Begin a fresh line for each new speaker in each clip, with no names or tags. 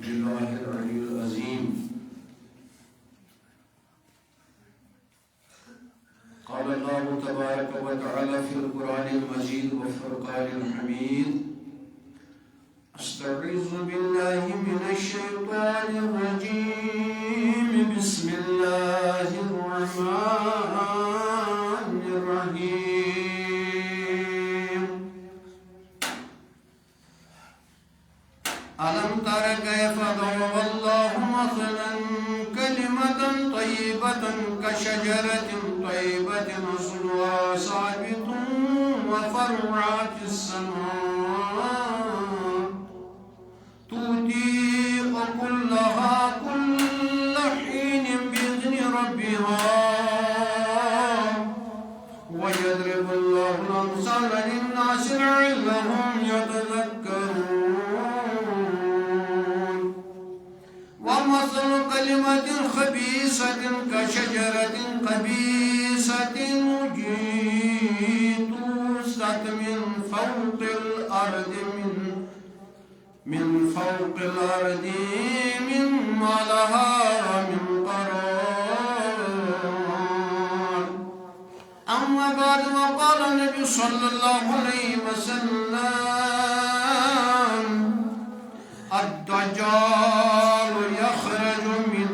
بالله العلي العظيم. قال الله تبارك وتعالى في القرآن المجيد والفرقان الحميد: أستعيذ بالله من الشيطان الرجيم. بسم الله الرحمن الرحيم. ألم تر كيف ضرب الله مثلا كلمة طيبة كشجرة طيبة أصلها ثابت وفرعها في السماء تؤتي أكلها كل حين بإذن ربها ويضرب الله الأمثال للناس لعلهم يتذكرون. ومثل كلمة خبيثة كشجرة خبيثة اجتثت من فوق الأرض مما لها من قرار. أما بعد، وقال النبي صلى الله عليه وسلم: الدجال يخرج من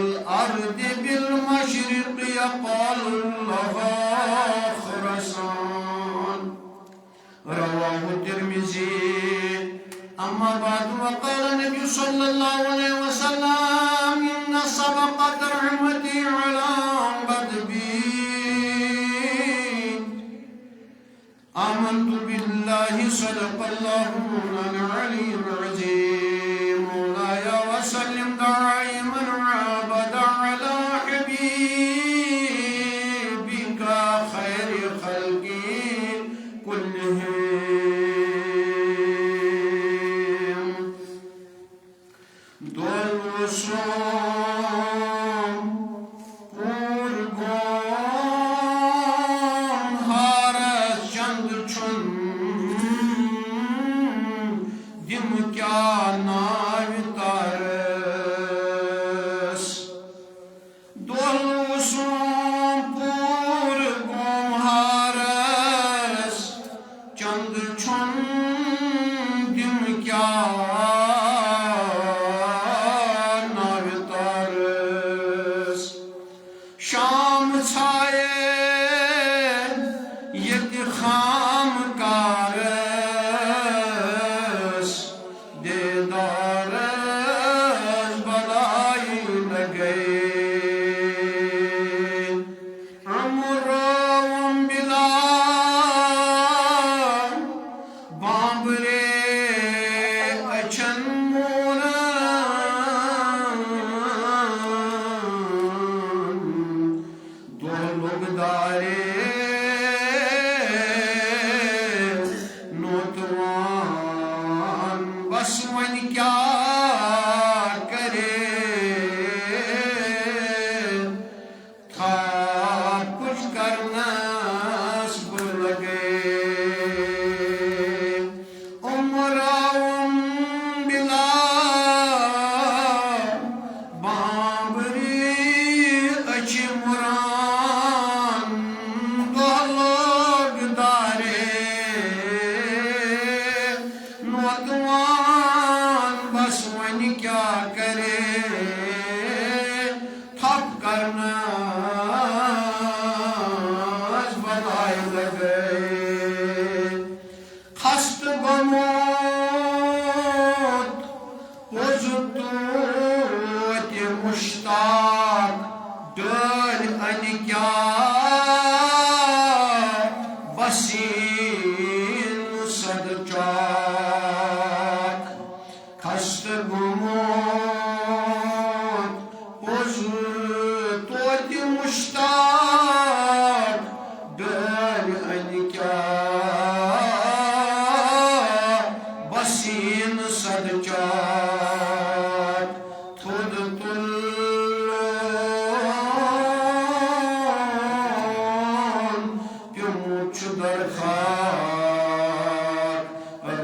الأرض بالمشرق يقال لها خراسان. رواه الترمذي. أما بعد، وقال النبي صلى الله عليه وسلم: إن سبقت رحمتي على غضبي. آمنت بالله. صدق الله العلي العظيم. مولاي وسلم دائما أبدا على حبيبك خير خلقي كلهم.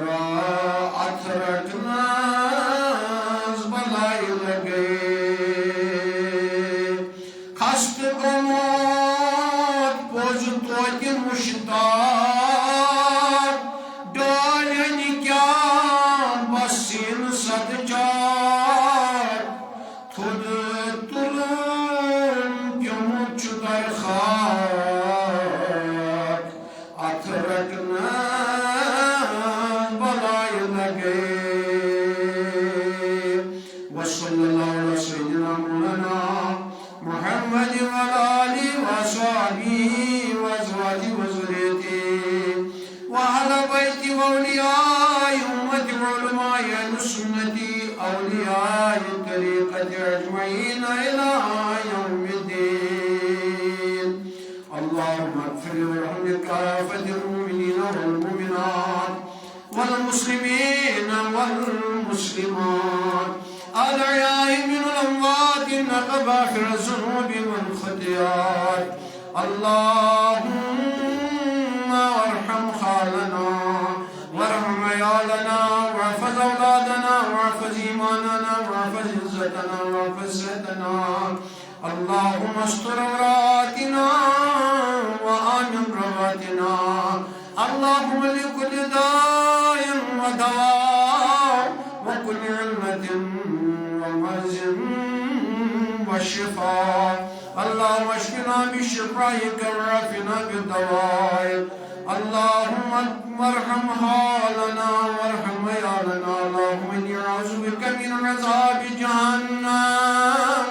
Ra'at satacak Tudurtulun Gömüçü darhak Atırakına balayına geyb Ve sallallahu ala seyyidina Mevlana Muhammed ve ali ve sahbihi ve ezvaci ve zürriyeti ve ala beyti ve evliyai ümmeti ve ulemai el-sünneti evliyai tarikati ecmaîn ila yevmiddin. Allahümme gfir ve rahmi kâfetil mu'minîne vel mu'minât vel muslimîne vel muslimât الأحياء من الأموات إنك غافر الذنوب والخطيئات اللهم وارحم خالنا وارحم عيالنا واحفظ أولادنا واحفظ إيماننا واحفظ عزتنا واحفظ صحتنا اللهم استر عوراتنا وآمن رواتنا اللهم لكل داء ودواء وكل علمة ومرض والشفاء اللهم اشفنا بشفائك وعافنا بالدواء اللهم ارحم حالنا وارحم عيالنا اللهم اني اعوذ بك من عذاب جهنم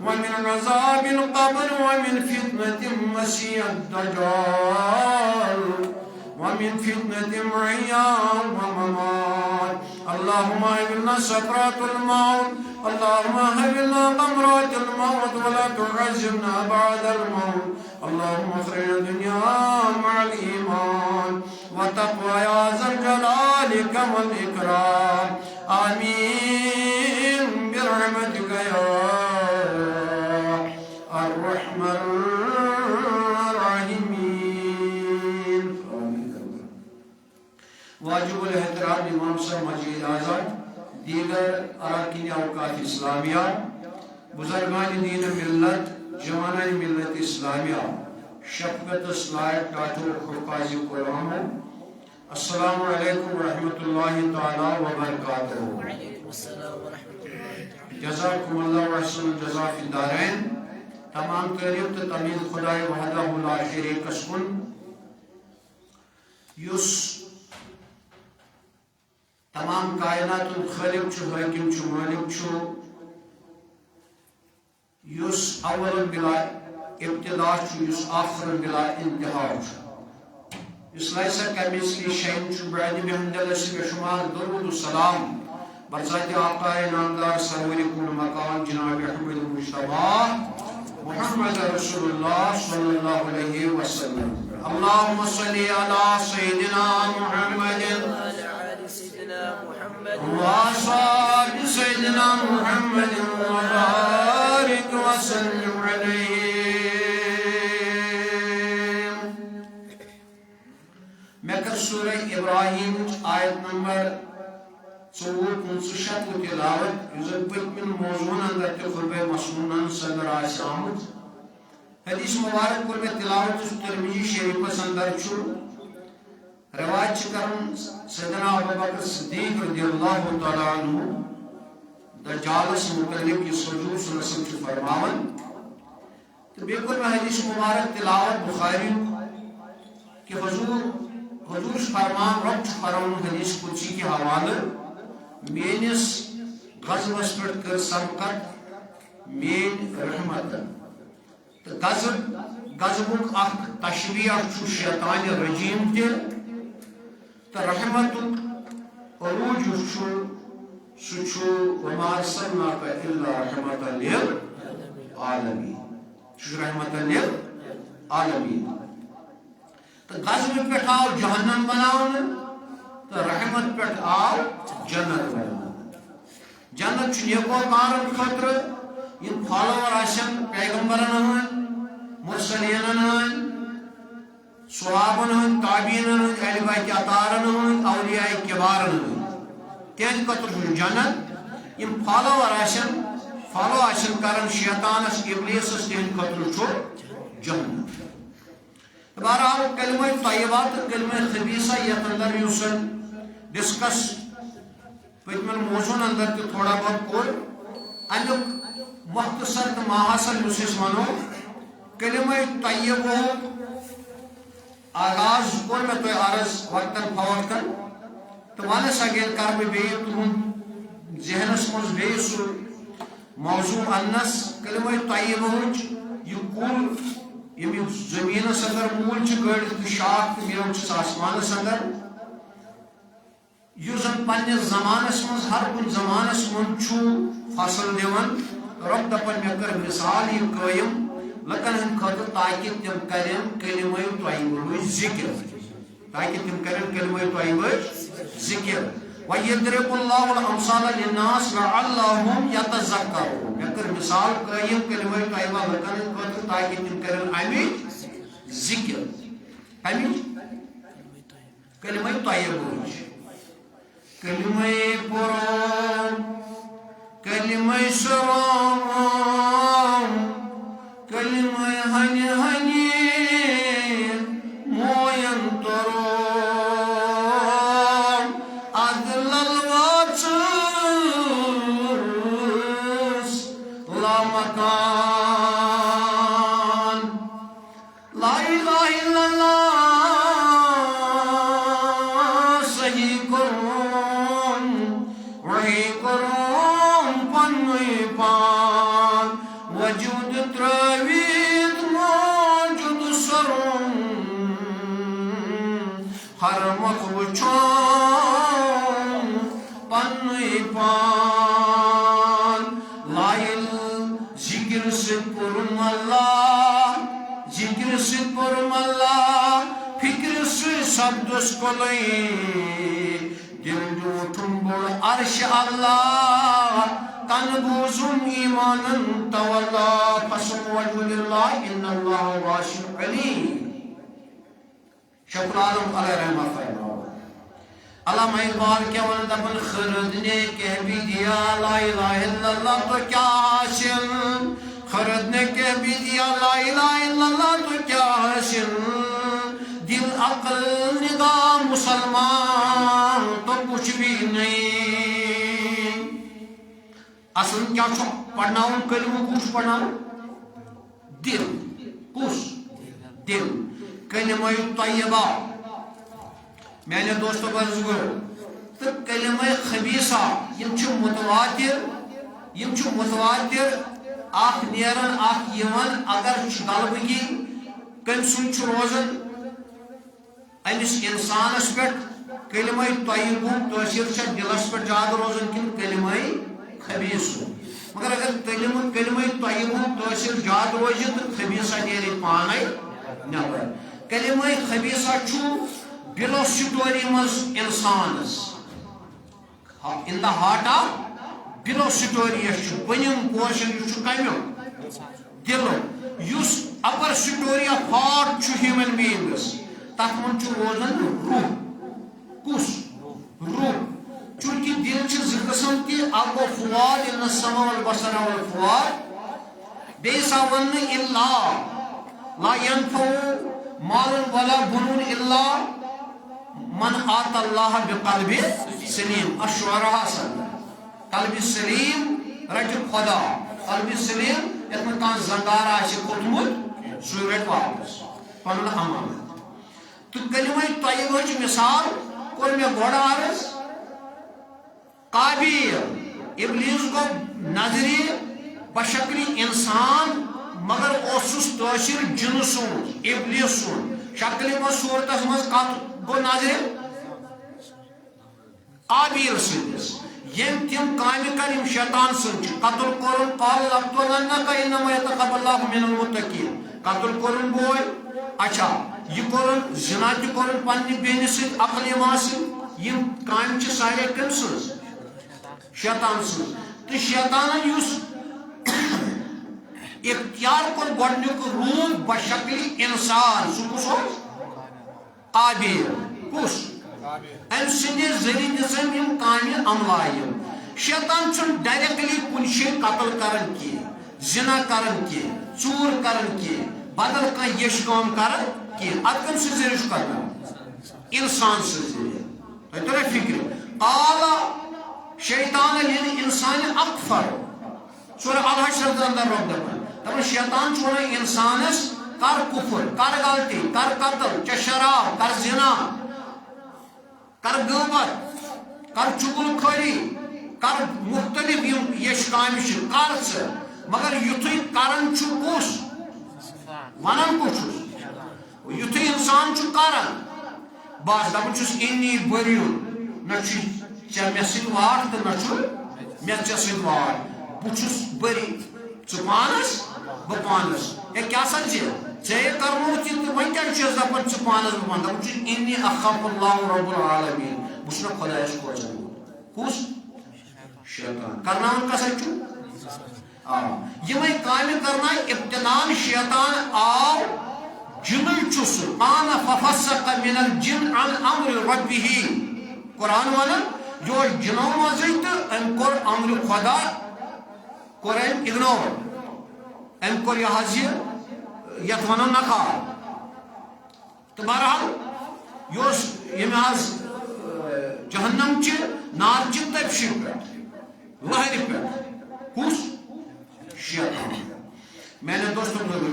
ومن عذاب القبر ومن فتنة المسيح الدجال ومن فتنة المحيا والممات اللهم اهلنا سكرات الموت اللهم اهلنا غمرات الموت ولا تعذبنا بعد الموت اللهم اخرجنا الدنيا مع الإيمان وتقوى يا ذا الجلال والإكرام آمين برحمتك يا الرحمن الراحمين. واجب الاحترام امام صاحب مسجد اعظم دیگر اراکین اوقات اسلامیہ بزرگان دین ملت جوانان ملت اسلامیہ شفقت اسلائق ڈاکٹر خفاظی قرآن السلام علیکم ورحمۃ اللہ تعالی وبرکاتہ. جزاکم اللہ وحسن الجزا فی الدارین. تمام تعریف تو تمید خدای وحدہ لا شریک کن یس تمام کائنات خالق چھو حاکم چھو مالک چھو یس اول بلا ابتدا چھو یس آخر بلا انتہا چھو یس لیسا کمیسلی شین چھو بعد بحمدلہ سے بشمار درود و سلام برذات آقا نامدار سرور کن مقام جناب احمد مجتبی محمد رسول اللہ صلی اللہ علیہ وسلم. اللہم صلی علی سیدنا محمد وصحاب سيدنا محمد وبارك وسلم عليه. مكر سورة إبراهيم آية نمبر 4 تلاوت يزبط من موضوعنا التي خربه مسنونا صدر آسامت حدیث مبارک پر میں تلاوت ترمذی شریف سندر چھو روایت کرن سیدنا ابوبکر صدیق رضی اللہ تعالی عنہ دجال سے متعلق یہ حضور صلی اللہ علیہ وسلم فرماون تو بالکل میں حدیث مبارک تلاوت بخاری کہ حضور فرمان رب فرمان حدیث قدسی کے حوالے مینس غزوس پر کر سبقت مین رحمت تو غزبک اخ تشبیہ چھو شیطان رجیم تے تو رحمتک عروج چھو سچو وما ارسلناک الا رحمت للعالمین چھو رحمت للعالمین تو غزب پہ آو جہنم بناؤن تو رحمت پہ آو جنت بناؤن. جنت چھو نیکو کارن خطر یہ فالوور آسن پیغمبرن ہن مرسلین ہن صحابن ہن تابعین ہن اہل بیت اطہارن ہن اولیاء کبارن ہن تیز قطر چھو جنت یہ فالوور آسن فالو آسن کرن شیطانس ابلیسس تیز قطر چھو جنت. بہرحال کلمہ طیبات کلمہ خبیثہ یہ اندر یوسن ڈسکس پتمن موضوع اندر تہ تھوڑا بہت کور امیک مختصر تو ماحصل اس ونو کلمہ طیبہ آغاز کور میں تو عرض وقتاً فوقتاً تو ون سا گیل کر بہ بی تہند ذہنس مز بی سہ موضوع انس کلمہ طیبہ یہ کل یم زمینس اندر مول گڑ شاخ تو نیران آسمانس اندر اس زن پنس زمانس مز ہر کن زمانس من فصل دان رب دپان مے کر مثال یہ قائم لکن ہند خاطر تاکہ تم کریں کلمہ طیبہ ذکر تاکہ تم کریں کلمہ طیبہ ذکر وَيَضْرِبُ اللَّهُ الْأَمْثَالَ لِلنَّاسِ لَعَلَّهُمْ يَتَذَكَّرُونَ مے کر مثال قائم کلمہ طیبہ لکن ہند خاطر تاکہ تم کریں امی ذکر امی کلمہ طیبہ کلمہ قرآن کلمہ سلام کلمہ ہنی ہنی موین ترو عدل الواچس لا مکان لا الہ الا اللہ صحیح کرون وحی کرون پنوی پان وجود تروید موجود سرون حرمت وچون پنوی پان لائل ذکر سے پرم اللہ ذکر سے پرم اللہ فکر سے سبدس کلئی دل جوٹھم بڑ عرش اللہ تن بوزم ایمانا تولا فسم وجہ للہ ان اللہ واسع علیم شکر عالم علیہ رحمہ فرماؤ علامہ اقبال کیا ون دپن خردنے کہہ بھی دیا لا الہ الا اللہ تو کیا حاصل خردنے کہہ بھی دیا لا الہ الا اللہ تو کیا حاصل دل عقل نگاہ مسلمان تو کچھ بھی نہیں اصل کیا چھو پڑھناؤں کلمہ کچھ پڑھناؤں دل کس دل کلمہ طیبہ میں نے دوستو برز کرو تو کلمہ خبیصہ یم چھو متواتر آخ نیرن آخ یمن اگر غلبگی کم سن چھو روزن امس انسانس پہ کلمہ طیبہ تاثیر چھا دلس پہ زیادہ روزن کن کلمہ خبیصہ مگر اگر کلمہ طیبہ تاثیر زیادہ روز تو خبیصہ نیری پانے نبر کلمہ خبیصہ چھو بلو سٹوری مز انسانس in the heart of blue story چھو بنیم پورشن چھو کمیو دلو yes upper story of heart چھو ہیومن بینگس تک من چھو روزن روح کس روح چونکہ دل چھ زی قسم کی اگو فواد ان السماء والبصر والفواد بیسا ون الا لا ينفع مال ولا بنون الا من آت اللہ بقلب سلیم الشعراء حسن قلب سلیم رجل خدا قلب سلیم اتنا کان زنگار آشی کتمت سورت واپس پنن امان تو کلمہ طیبہ چھ مثال کور میں گوڑا عرض قابیل ابلیس کو نظری بشکلی انسان مگر اوسس تاثیر جن سون ابلیس سون شکلی میں صورت مز کت گو نظر قابیل سندس یم تم کامہ کر یم شیطان سن قتل کرن قال لقتلنک انما يتقبل الله من المتقین قتل کرن بوئے اچھا یہ کرن زنا تہ کرن پنہ بین سۭتۍ عقل ما سۭتۍ یم کامہ چھ سارے کم سن شیطان سن تو شیطانن یس اختیار کور گۄڈنیُک روح بشکلی انسان سہ کس قابیل کس ام سندِ ذریعہ دِژن یم کامہ عملائم شیطان چھن ڈائریکٹلی کن شے قتل کرن کی زنا کرن کی چور کرن کی بدل کانٛہہ یش کٲم کرن کی ات کم سہ ذریعہ کرنا انسان سہ ذریعہ تۄہہِ ترِ فکر قال شیطان الانسان اکفر سورہ الحشر اندر رب دپان شیطان چھوڑا انسانس کر کفر کر غلطی کر قتل چ شراب کر زنا کر غیبت کر چغل خوری کر مختلف یش کامہ کر مگر یتھے کران کس ونان کس یتھے انسان کران بس دپان چھس انی بریون نہ ژےٚ مےٚ سۭتۍ وار تہٕ نہ چھُ مےٚ ژےٚ سۭتۍ وار بہٕ چھُس بری ژٕ پانس بہٕ پانس ہے کیٛاہ سا ژےٚ ژےٚ کرنووُتھ یہِ تہٕ وۄنۍ کیٛازِ چھُس دپان ژٕ پانس بہٕ پانس دپان چھُس انی اخاف اللہ رب العالمین بہٕ چھُس نہ خۄدایس کھوژان کُس شیطان کرناوان کسا چھُ یمے کامہِ کرنایہِ ابتدان شیطان آو جنن چھُ سُہ قال ففسق من الجن عن امر ربه قرآن ونان یہ جنو مزے تو ام کور امر خدا کور ام اگنور ام کور یہ حضر یت ونان نکار تو بہرحال یہ حض جہنم چہ نار چہ تپشی پہ لہر پہ کس شیطان میں نے دوستوں کو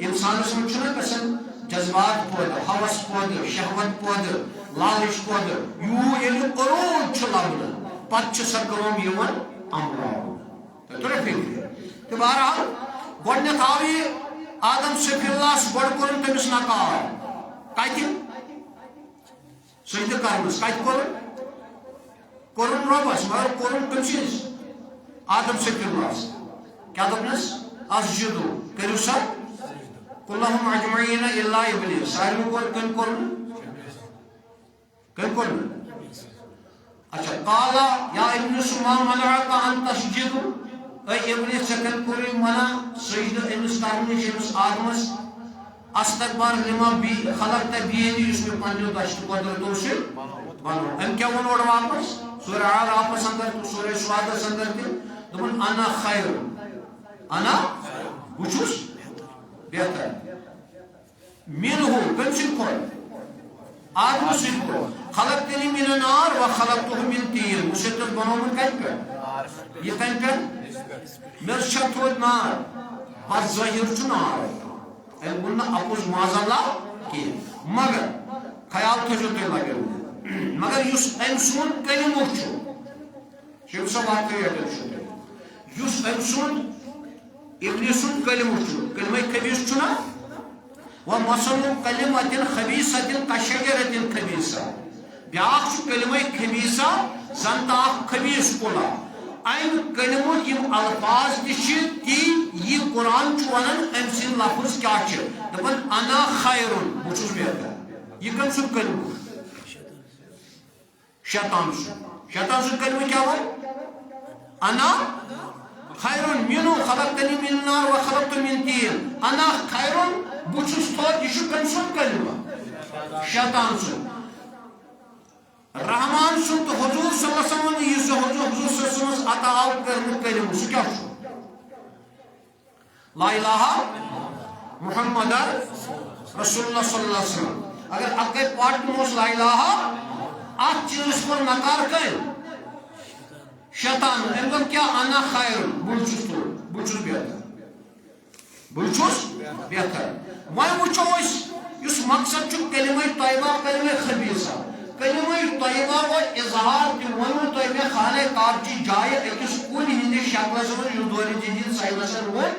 انسانس من گھن جذبات پودہ ہوس پودہ شہوت پودہ لالچ پودہ یل عروج لبنہ پتہ سا کم امراؤ تو فکر بہرحال گۄڈنیتھ آو یہ آدم صفی اللہ گۄڈ کورن تمس نکار کتہ سجدہ کرنس کتہ کورن رۄبس مگر کورن کم چیز آدم صفی اللہ کیا دپنس اسجدو کرو سا کلہم اجمعین الا ابلیس سارے کور کن کورن اچھا قال یا ابلیس ما منعک ان تسجد اے ابلیس کن کوری منع سجدہ امس کرنش امس آدمس استکبار لما بی خلقت بیدی اس میں پنجو دشت قدرتوں سے بنو ام کیا ون اور واپس سورہ آراف اندر سورہ سواد اندر دپن انا خیر انا بچوس بہتر منہ کم سن کھول آدم سن کھول خلقتنی من النار و خلقتہ من طین مسیت بنومن کن پہ یہ کن پہ میرے چھت ہوت نار بس ظاہر چھ نار ام ون اپوز معاذ اللہ کی مگر خیال تھو تھی لگے مگر اس ام سون کلمہ شیخ صاحب واقعی اس ام سون ابلیس کلمہ کلمہ خبیث چھنا ومثل کلمۃ خبیثۃ کشجرۃ خبیثہ بیاکھ کلمہ خبیثہ زن تا خبیث کلا ام کلمہ یم الفاظ تہ تی یہ قرآن ونان ام سن لفظ کیا دپان انا خیر بہ چھس بہتر یہ کم سن کلمہ شیطان سن کلمہ کیا وہ انا خیر منو خلقتنی من النار و خلقت من طین انا خیر بچس تو یہ کم سن کلمہ شیطان سن رحمان سن تو حضور صلی اللہ علیہ وسلم یہ حضور صلی اللہ علیہ وسلم عطا کرنے کلمہ سہ کیا لا الہ محمد رسول اللہ صلی اللہ علیہ وسلم اگر اکے پاٹ موس لا الہ ات چیز پر نکار کر شیطان امن کیا انا خیر بلچس تو بلچس بہتر وۄنۍ وٕچھو أسۍ یُس مقصد چھُ کلمہ طیبہ کلمہ خبیثہ کلمہ طیبہ و اظہار تہِ ووٚنوٕ تۄہہِ مےٚ خانہ کعبٕچہِ جایہِ أکِس کُلۍ ہٕنٛدِس شکلس منٛز یُس دورِ جدید ساینسن ووٚن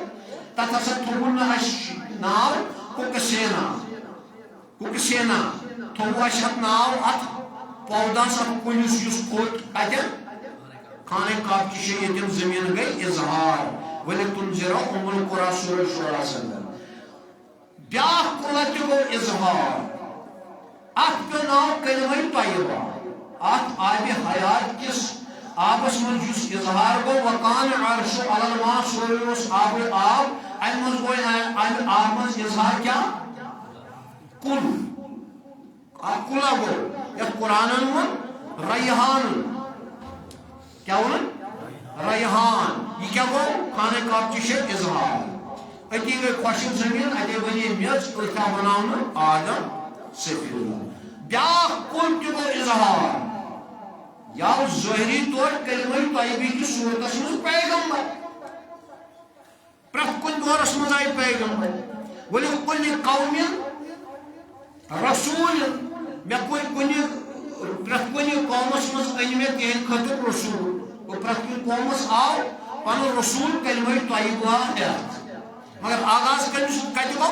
تتھ ہسا تھوٚوُن نہٕ اَسہِ ناو کُکسینا تھوٚوُ اَسہِ اتھ ناو اتھ پودس اتھ کُلِس یُس کھوٚت کتٮ۪ن خانہ کعبٕچہِ جایہِ ییٚتٮ۪ن زٔمیٖن گٔے اظہار ولتنذر ام القرى سورہ شورا اندر بیاکھ کُلہ تہِ گوٚو اظہار اتھ پیوٚو ناو کلمہ طیبہ اتھ آبِ حیات کس آبس منٛز یُس اظہار گوٚو وکان عرش علی الماء سورہ اوس آب امہِ منٛز گوٚو امہِ آب منٛز اظہار کیا کُل اکھ کُلہ گوٚو یتھ قرآنن ووٚن ریحان کیا ووٚن ریحان یہ کیا گو خانہ کعبٕچہِ جایہِ اظہار اتی گئی خۄشک زمین اتے بنے میژ اتھا بناونہٕ آدم صفی اللہ بیاکھ کُل تہِ گوٚو اظہار یا ظاہری طور کلمہ طیبہ کی صورت میں پیغمبر پرت کن دورس مز آئی پیغمبر وَلِكُلِّ قَوْمٍ رَسُولٍ مے پرت کن قومس مز ان میں تہند خاطر رسول پرت کن قومس آو پن رسول کلمہ طیبہ ہیت مگر آغاز کت گو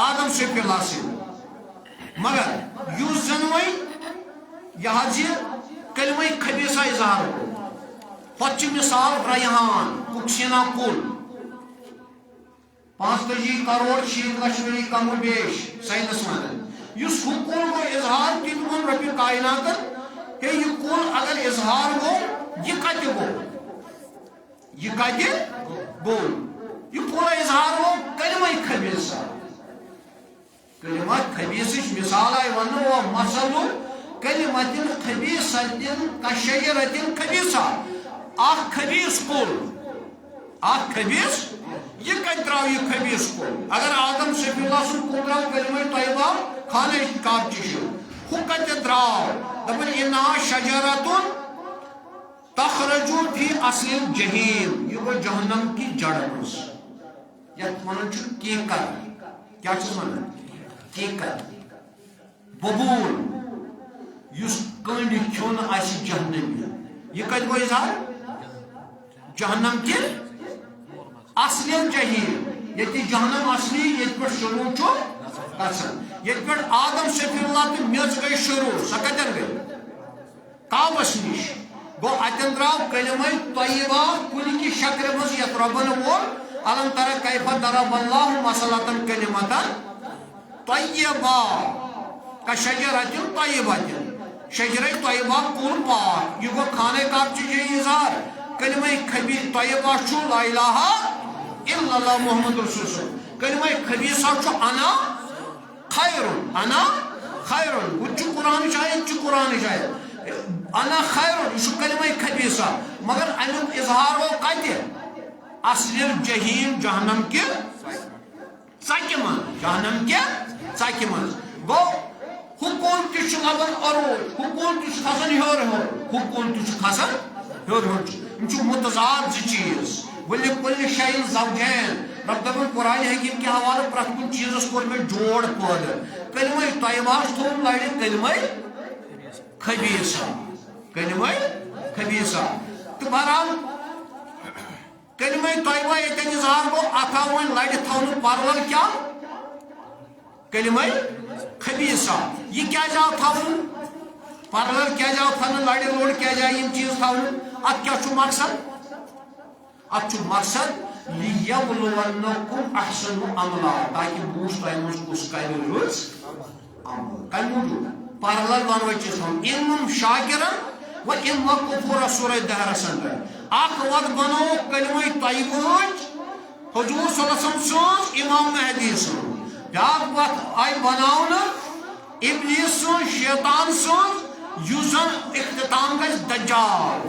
آدم صفی اللہ سے مگر یوز زن یہ کلمہ خبیثہ اظہار ہو پتہ مثال ریحان ککسینا کل 45 کروڑ 60 لچھ ؤری کم و بیش سائنس ون اس کل گو اظہار تم ون رب کائنات ہے یہ کل اگر اظہار گو یہ کت گو یہ کت گو یہ پورا اظہار گو کلمہ خبیثہ کلمہ خبیث مثال آئی ون وہ مثل کلمت خبیثۃ کشجرۃ خبیثہ اخ خبیث کل اخ خبیث یہ کت درو یہ خبیث کل اگر آدم صفی اللہ سن کل درو کلمہ طیبہ خانہ کعبہ چھ ہو کت درو دپن انہا شجرۃ تخرج فی اصل الجحیم یہ گو جہنم کی جڑ مز یت ونان چھ کیکر کیا چھ ونان کیکر ببول یس کنڈ کھون آس جہنمی یہ کت گو اظہار جہنم کی اصل جحیم یہ جہنم اصلی یہ پہ شروع گھان یہ پہ آدم صفی اللہ تو میچ گئی شروع سہ کتن گئی کعبس نش گو اتن درو کلمہ طیبہ کن کی شکل مز یت ربن وول الم تر کیف ضرب اللہ مثلۃ کلمۃ طیبہ کشجرۃ طیبہ شجرہ طیبہ کل پاک یہ گو خانہ کعبہ چھ اظہار کلمہ خبیث طیبہ چھو لا الہ الا اللہ محمد رسول اللہ کلمہ خبیثہ چھو انا خیر انا خیر وچ قرآن شاید چھ قرآن شاید انا خیر یہ کلمہ خبیثہ مگر امیک اظہار ہو کت اصل الجحیم جہنم کے ژکہ من جہنم کے ژکہ من گو حکم تہ لبن عروج حکم تہ کھسان ہیور ہیور حکم تہ کھسان ہیور ہیور یہ متضاد چیز وَلِكُلِّ شَيْءٍ زَوْجَيْنِ رب دپن قرآن حکیم کے حوالے پرت کن چیزس کور میں جوڑ پٲدٕ کلمہ طیبہ تھوٚوُن لڑِ کلمہ خبیثہ کلمہ خبیثہ تو بہرحال کلمہ طیبہ یتن اظہار گو اتھا وۄنۍ لڑِ تھاونہٕ پرور کیا کلمہ خبیثہ یہ کیا آو تھاونہٕ پرور کیا آو تھاونہٕ لڑِ لوڑ کیا آئی یم چیز تھاونہٕ ات کیا چھُ مقصد ات چھُ مقصد لِیَبْلُوَنَّکُمْ احسن عملا تاکہ بوچھ تۄہہِ منٛز کُس کرِ رٕژ عمل کمہِ موٗجوٗب پرور ونوے چیز تھاوُن اِنَّم شاکِرًا وَإِنَّ کُفُورَ سورہ دہرس اندر اکھ وقت بنو کلمہ طیبہٕچ حضور صلی اللہ علیہ وسلم سٕنٛز امام مہدی سٕنٛز بیاکھ وقت آئی بناونہٕ ابلیس سٕنٛز شیطان سٕنٛز یُس زن اختتام گژھِ دجال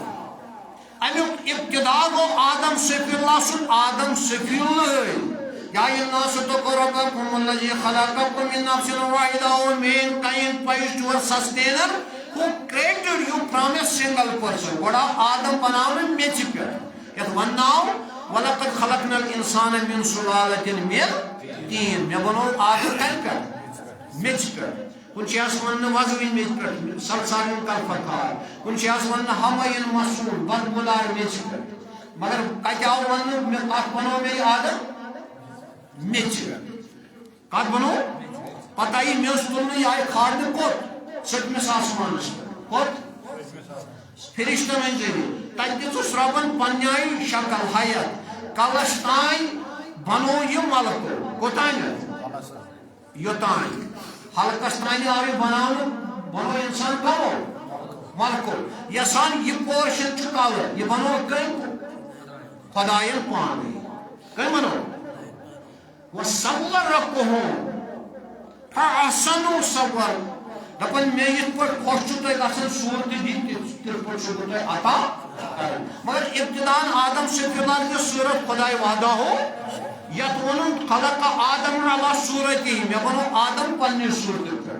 امیک ابتدا گو آدم صفی اللہ سن آدم صفی اللہ یا الناس اتقوا ربکم الذی خلقکم من نفس واحدہ ومنکم پیشور sustainer who created you from a single person گوڑا آدم بناون میچ پہ یت وناو وَلَقَدْ خَلَقْنَا الْإِنسَانَ مِنْ سُلَالَةٍ مِنْ طِينٍ مے بنو آدم کتھ پہ میچ پہ کن ون وزوین میچ پہ سلسالین کالفخار کن ون ہمین مسون بدبودار میچ پہ مگر کت آو ون کت بنو میری آدم میچ کت بنو پتہ آئی میس تلن یہ آئی کھاڑنے کوت ستمس آسمانس کوت فرشتن ہند ذریعہ تت دس ربن پنہ شکل حیت کلس تان بنو یہ ملک کوتان یوتان حلقس تان آو یہ بنو انسان کرو ملکو یسان یہ پورشن کل یہ بنو کم خدائن پانے کم بنو وَصَوَّرَكُمْ فَأَحْسَنُوا صَوَّرَ دپن میں یہ پر خوش تہ گھن صورت دی تر پر چھو تہ عطا مگر ابتدان آدم صفی اللہ کی صورت خدای وعدہ ہو یت ونن خلق آدم علی صورتی میں بنو آدم پنہ صورت پہ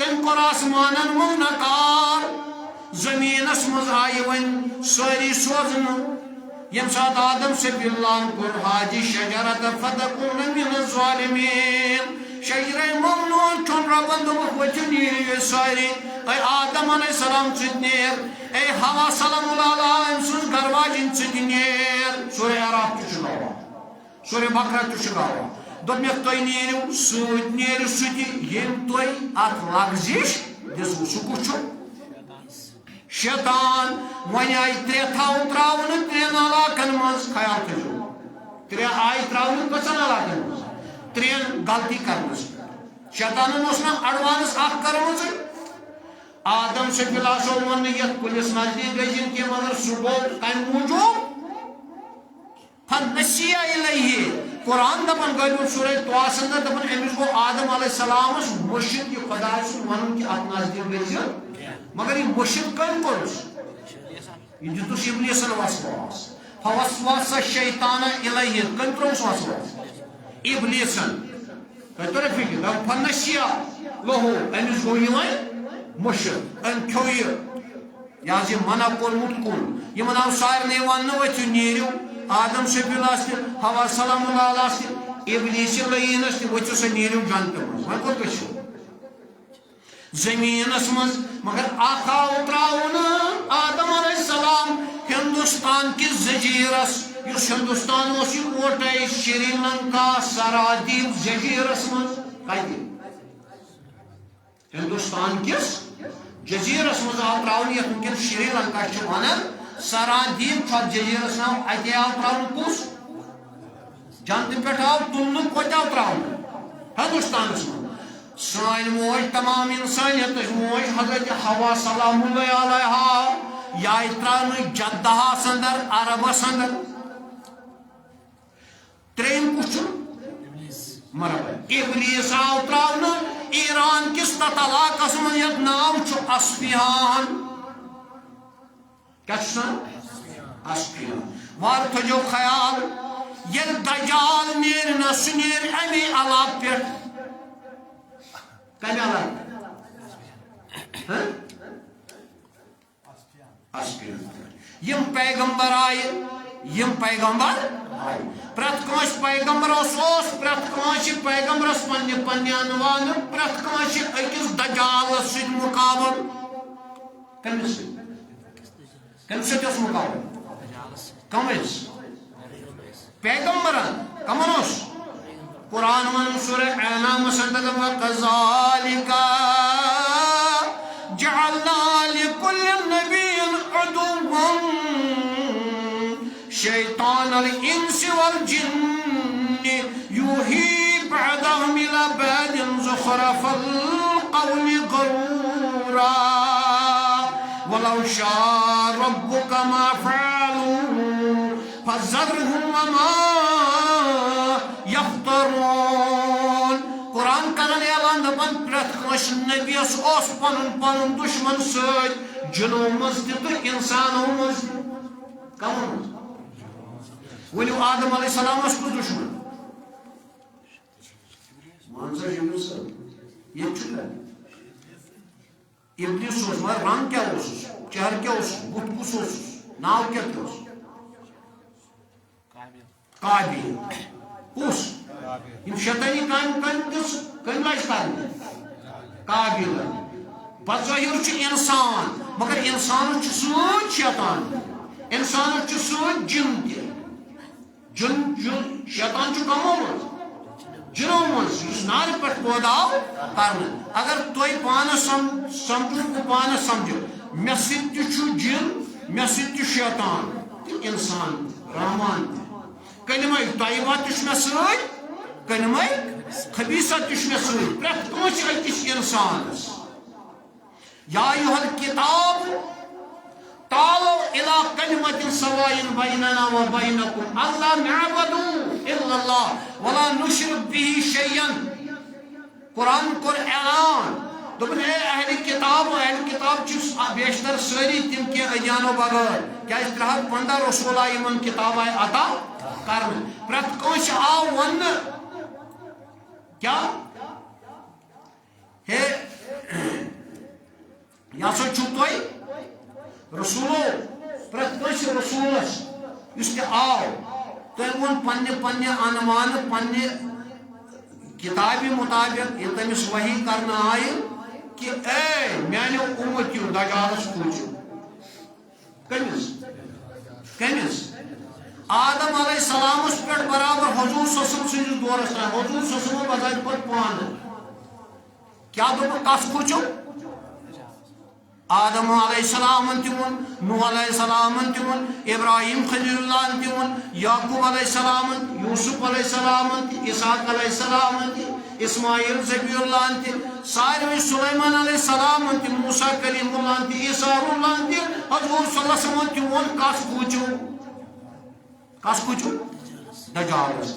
تم کور آسمانن من نکار زمینس مز آئی ون ساری سوزن یم سات آدم سے بلان کور حاجی شجرت فتکون من الظالمین شجر ممنون چون ربن دمک وچو نیری ساری اے آدم علیہ السلام چتنیر اے ہوا سلام اللہ ام سن گرواجن چتنیر سورہ عراف چشگاوا سورہ بقرہ چشگاوا دومیک توی نیرو سوت نیرو سوتی یم توی ات لغزش دسو سکوچو شیطان ون آئی ترے تھاؤ تراؤن ترین علاقن مز خیال تجو ترے آئی تراؤن کسن علاقن مز ترین غلطی کرنس شیطانن اسنا اڈوانس اخ کرمز آدم سے بلاسو من یت پولیس نزدیک گئی کہ مگر صبح کم موجود فنسیہ الیہ قرآن دپن گلو سورہ تواسن دپن امس گو آدم علیہ السلام مرشد یہ خدا سن ون کہ ات نزدیک گئی مگر یہ مرشد کم کرس یہ دتس ابلیسن وسواس فوسوس الشیطان الیہ کم تروس وسواس ابلیسن تر فکر فنسیہ لہو امس گو یہ مرشد ام کھو یہ منع کورمت کن یہ آو سارے ون ورتو نیرو آدم شبیل ہوا سلام اللہ ابلیس لینس ورتو سا نیرو جنت من وہ کت گھو زمینس من مگر آو تراؤن آدم علیہ السلام ہندوستان کس زجیرس اس ہندوستان یہ اوٹے شری لنکا سرادیپ زجیرس من ہندوستان کس جزیرس مز آو تراؤن یت ونکس شری لنکا ونان سرادیپ جزیرس نام اتہ آو تراؤن کس جنت پہ آو تلن کت آو تراؤن ہندوستانس من سان موج تمام انسانیت موج حضرت حوا سلام اللہ علیہ یہ تران جدہ اندر عربس اندر تریم کس مرحبا ابلیس آو تراؤن ایران کس تت علاقس من یت نام اسفہان کیا اسفہان وار تھجو خیال یل دجال نیر نہ سنیر امی علاق پہ کمی علاق اسفہان یم پیغمبر آئے یم پیغمبر آئے پرت کانش پیغمبر اس پرت کانش پیغمبرس پنہ پنہ عنوان پرت کانش اکس دجالس سۭتۍ مقابل کمس سۭتۍ مقابل کمس پیغمبرن کمن اس قرآن ون سورہ انعام سندر وکذالک جعلنا لكل نبي عدوا شیطان الانس والجن یوحی بعضهم الى بعض زخرف القول غرورا ولو شاء ربك ما فعلوا فذرهم وما يفترون قرآن کرن اعلان دپان پرت کانش نبیس اس پنن پنن دشمن سۭتۍ جنو مز تہ انسانو مز کم ولو آدم علیہ السلام اس کس دشمن مانسا جنوس یہ چھتا ابلیس اس مگر رنگ کیا اس چہر کیا اس بت کس اس ناو کیا اس قابل کس یم شیطانی کم لاج کرنے قابل بظاہر چھ انسان مگر انسان چھ سوچ شیطان انسان چھ سوچ جن تہ جن شیطان چھ کمو مز جنو مز اس نار پہ پوداو کرنے اگر توی پانس سمجھو تو پانس سمجھو مے سۭتۍ تہ چھ جن مے سۭتۍ تہ شیطان تہ انسان رحمان کلمہ طیبہ تہ چھ مے سۭتۍ کلمہ خبیثہ تہ چھ مے سۭتۍ پرٛٮ۪تھ کٲنٛسہِ أکِس انسانس یا ایھا الکتاب تعالوا الى كلمة سواء بيننا وبينكم ألا نعبد إلا الله ولا نشرك به شيئا قرآن کور اعلان دوپن اے اہل کتاب چھ بیشتر ساری تم کی ادیانو بغیر کیا 315 رسولہ یمن کتاب آئی عطا کرن پرت کانش آو ون کیا ہے یہ سا چھو رسولو پرت کس رسولس اس تہ آو تم ون پنہ انمان پنہ کتابی مطابق یہ تمس وحی کرنا آئی کہ اے میانو امتیو دجالس پوچھو کمس آدم علیہ السلام پہ برابر حضور صلی اللہ علیہ وسلم سندس دورس تک حضور صلی اللہ علیہ وسلم بذات پہ پان کیا دپ کس پوچھو آدم علیہ السلام تون نوح علیہ السلام تون ابراہیم خلیل اللہ تون یعقوب علیہ السلام یوسف علیہ السلام اسحاق علیہ السلام اسماعیل ذبی اللہ سارے سلیمان علیہ السلام موسیٰ کلیم اللہ عیسیٰ اللہ حضور صلی اللہ علیہ وسلم تون کس پوچھو دجالس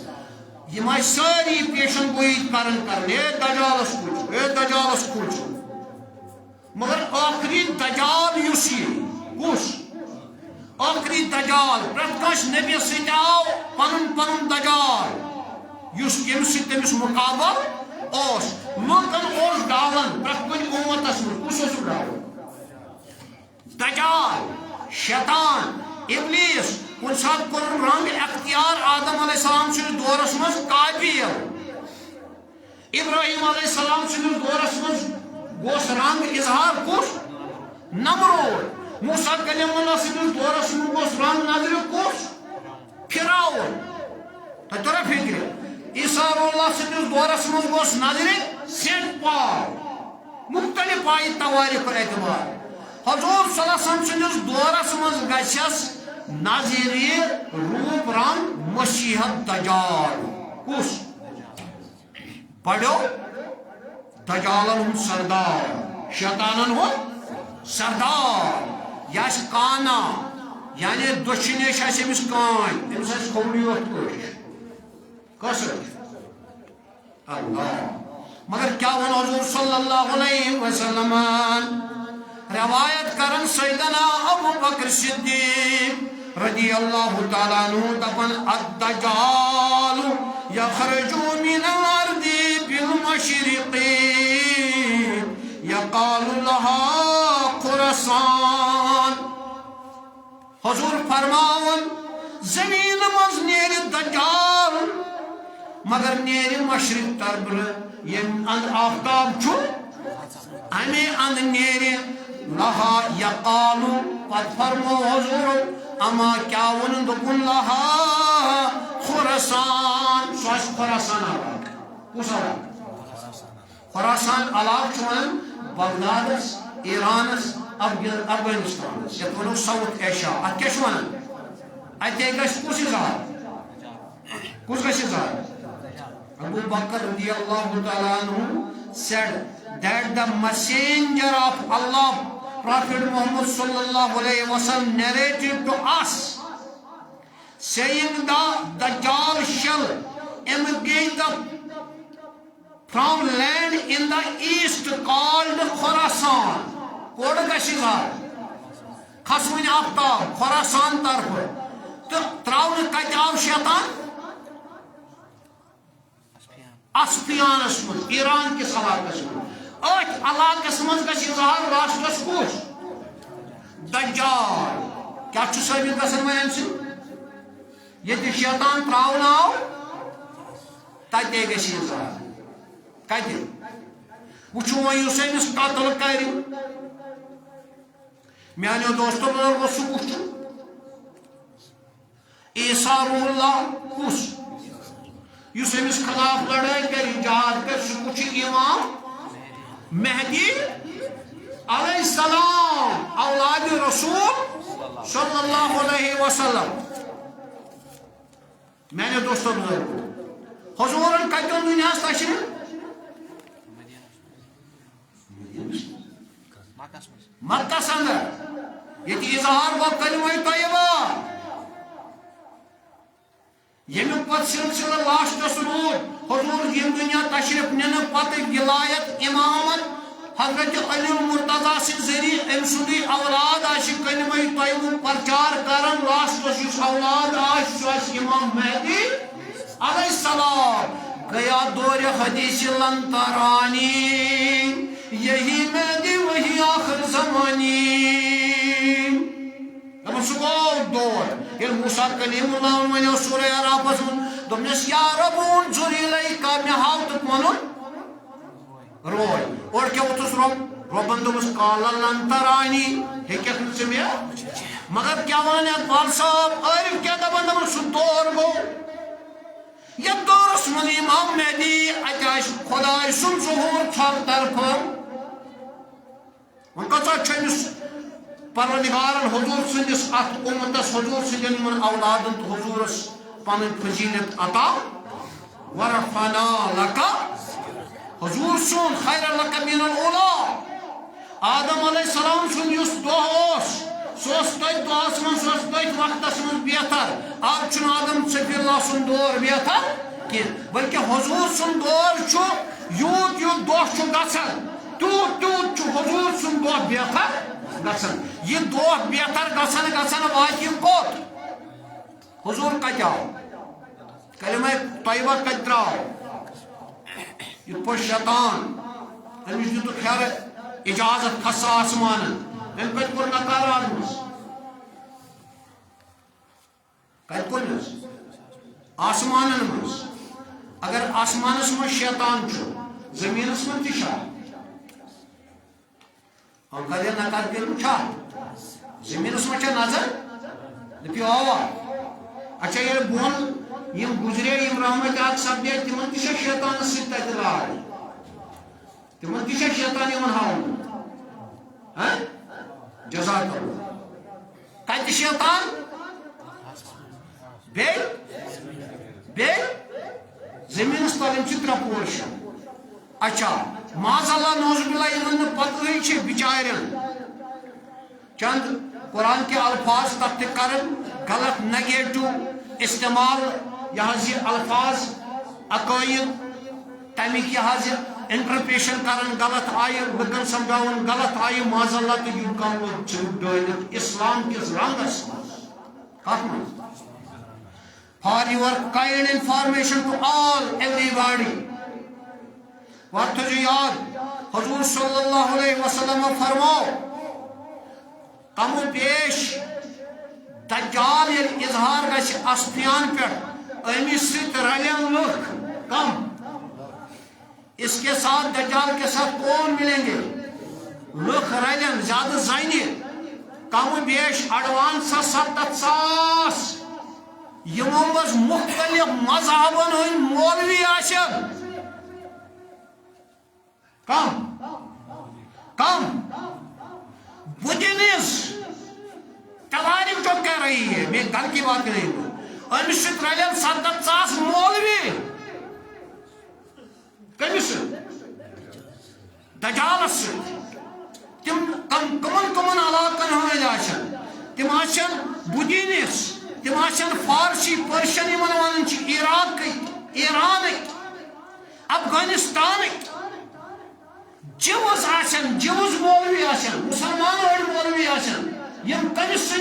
یہ ساری پیشن گوئی کرن اے دجالس پوچھو مگر آخری دجال یوسی کس آخری دجال پرت کس نبی ست آو پن دجال یس یم سی تمس مقابل اوس لوکن اوس ڈالن پرت کن امتس من کس اوس ڈالن دجال شیطان ابلیس کن سات کور رنگ اختیار آدم علیہ السلام سن دورس مز قابیل ابراہیم علیہ السلام سن دورس مز گوس رنگ اظہار کس نمرود موسیٰ کلیم اللہ سن دورس مز گوس رنگ نظر کس فرعون ترا فکر عیسیٰ اللہ سن دورس مز گوس نظر سینٹ پال مختلف آئی توارق پر اعتبار حضور صلی اللہ علیہ وسلم سن دورس مز گھس نظری روپ رنگ مسیحت دجال کس پڑھو دجالن ہند سردار شیطانن ہند سردار یہ کانا یعنی دشنیش امس کان امس کھوڑی کس اللہ مگر کیا ون حضور صلی اللہ علیہ وسلم روایت کرن سیدنا ابو بکر صدیق رضی اللہ تعالیٰ عنہ دپن الدجال یخرج من الارض بالمشرق یقال لها خراسان حضور فرماون زمین مز نیر دجال مگر نیر مشرق طرف یم اند آفتاب چھو امی اند نیر لها یقالو پت فرمو حضور اما کیا ون دکن لها خراسان سوش خراسان علاق کس علاق خراسان علاق چون بغدادس ایرانس افغانستانس یت ونو ساؤتھ ایشیا ات کیا چون ات گش کس ازار ابو بکر رضی اللہ تعالیٰ عنہ said that the messenger of Allah, Prophet Muhammad sallallahu alayhi wa sallam, narrated to us, saying the Dajjal shall emigrate from land in the east called Khorasan. Kod Gashizar, Khaswin Aftab, Khorasan tarf. Traun Kajab Shaitan اسپیانس من ایران کس علاقس من ات علاقس من گژھِ اظہار راشٹرس کس دجال کیا چھُ ثٲبت گژھان وۄنۍ امہِ سۭتۍ ییٚتہِ شیطان ترٛاونہٕ آو تتے گژھِ اظہار کتہِ وٕچھو وۄنۍ یُس أمِس قتل کرِ میانیو دوستو بزرگو سُہ کُس چھُ عیسیٰ روح اللہ کُس یس امس خلاف لڑائی کر جہاد کر سہ امام مہدی علیہ السلام اولاد رسول صلی اللہ علیہ وسلم میں نے دوستو بزرگ حضورن کتن دنیا تشریف مکہ اندر یہ اظہار گو کلمہ طیبہ یمیک پت سلسلہ لاسٹس رود حضور یم دنیا تشریف نن پتہ ولایت امامت حضرت علی مرتضی سن ذریعہ ام سندی اولاد آش کلمہ طیبہ پرچار کرن لاسٹس یس اولاد آش سہ امام مہدی علیہ السلام گیا دور حدیث لن ترانی یہی مہدی وہی آخر زمانی سہ گو دور یل موسیٰ کلیم اللہ ونیو سورہ عراقس من دمس یا ربون ذریلئی کا مے ہاو تک ونن روئے اور کیا اتس ربن دمس قال لن ترانی ہیکت نہ مے مگر کیا ونیت بال صاحب عارف کیا دپان دپان سہ دور گو یتھ دورس من امام مہدی اتہ خدائے سن ظہور تھر طرف ون کچھ چمس پروردگارن حضور سندس ات امتس حضور سندن من اولادن تو حضورس پن فضیلت عطا ورفعنا لک حضور سن خیر لک من الاولا آدم علیہ السلام سن یس دہ سوس تت دہس من سوس تت وقتس من بہتر اب چھ آدم صفی اللہ سن دور بہتر کی بلکہ حضور سن دور یوت یوت دہ گھان تیوت تیوت حضور سن دہ بہتر گھان یہ دہ بہتر گھان گھان وات کوت حضور کت آو کلمہ طیبہ کت درو یہ پہ شیطان امس دیت خیر اجازت کھس آسمان ام کت کور نکار مز کت کورس آسمان مز اگر آسمانس مز شیطان زمینس من تہ ہم کر نکار کر زمینس من نظر دپیو آوا اچھا یہ بون یم گزرے یم رحمت آت سپدے تمن تہ شیطان ست تت لاڑ تمن تہ شیطان یمن ہاون جزاک اللہ کت شیطان بے زمینس تل تر پوش اچھا معاذ اللہ نوز باللہ یمن پتہ بچارن چند قرآن کے الفاظ تک کرن غلط نگیٹو استعمال یہ الفاظ عقائد تمیک یہ انٹرپریشن کرن غلط آئی لکن سمجھاون غلط آئی معاذ اللہ تو یہ کام ڈالت اسلام کس رنگس کت من for your kind information to all everybody وقت جو یاد حضور صلی اللہ علیہ وسلم فرماؤ کم و پیش دجال یل اظہار گھس اسفیان پہ امس ست رلین لکھ کم اس کے ساتھ دجال کے ساتھ کون ملیں گے لکھ رلین زیادہ زینی کم و بیش ایڈوانس 70,000 یمو مز مختلف مذہبن ہند مولوی آشن کم بدنس تلاریف جو کہہ رہی ہے میں گھر کی بات نہیں ہوں امس ست رلین 70,000 مولوی کمس دجالس تم کمن علاقن ہند آشن تم آشن بدینس تم آشن فارسی پرشن یمن ونان عراق ایرانک افغانستانک جوز آشن جوز مولوی آشن مسلمان اور مولوی آشن یم کمس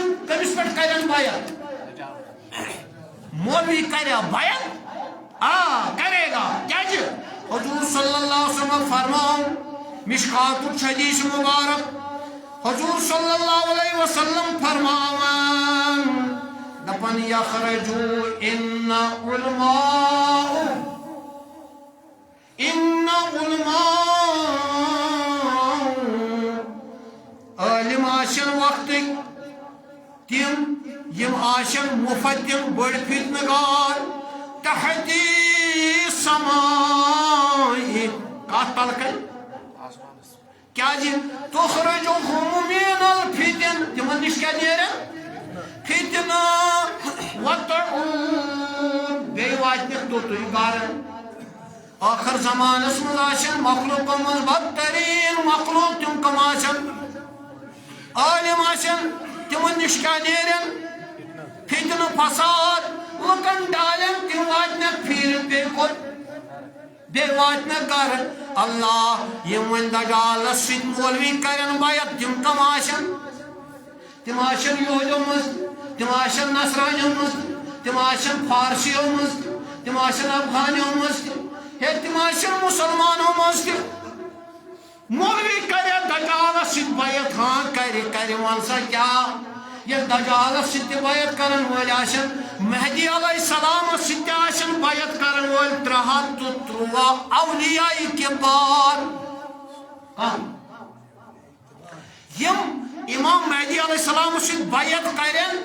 پہ کرن بیعت مولوی کرے بیعت کرے گا کیا حضور صلی اللہ علیہ وسلم فرماؤ مشکات الحدیث مبارک حضور صلی اللہ علیہ وسلم فرماؤ دپن یخرجو ان علماء عالم آشن وقت تم یم آشن مفتن بڑ فتنگار تحتی سمائی کات تلکن کیا تخرجهم من الفتن تمن نش کیا نیرن فتنہ وتعود بے واتنک تو گارن آخر زمانس من آشن مخلوق من بدترین مخلوق تم کم آشن عالم آشن تمن نش کیا نیرن فتنہ فساد لکن ڈالن تم واتنک پھیر بے کت بے واتنک گارن اللہ یم ون دجالس ست مولوی کرن بیعت تم کم آشن تم آشن یہودیو مز تم آشن نصرانیو مز تم آشن فارسیو مز تم آشن افغانیو مز تم آشن مسلمانو مز مولوی کرے دجالس ست بیعت ہاں کرے ونسا کیا یہ دجالس ست بیعت کرن ول آشن مہدی علیہ السلام ست آشن بیعت کرن ول 313 اولیاء کبار یم امام مہدی علیہ السلام ست بیعت کرن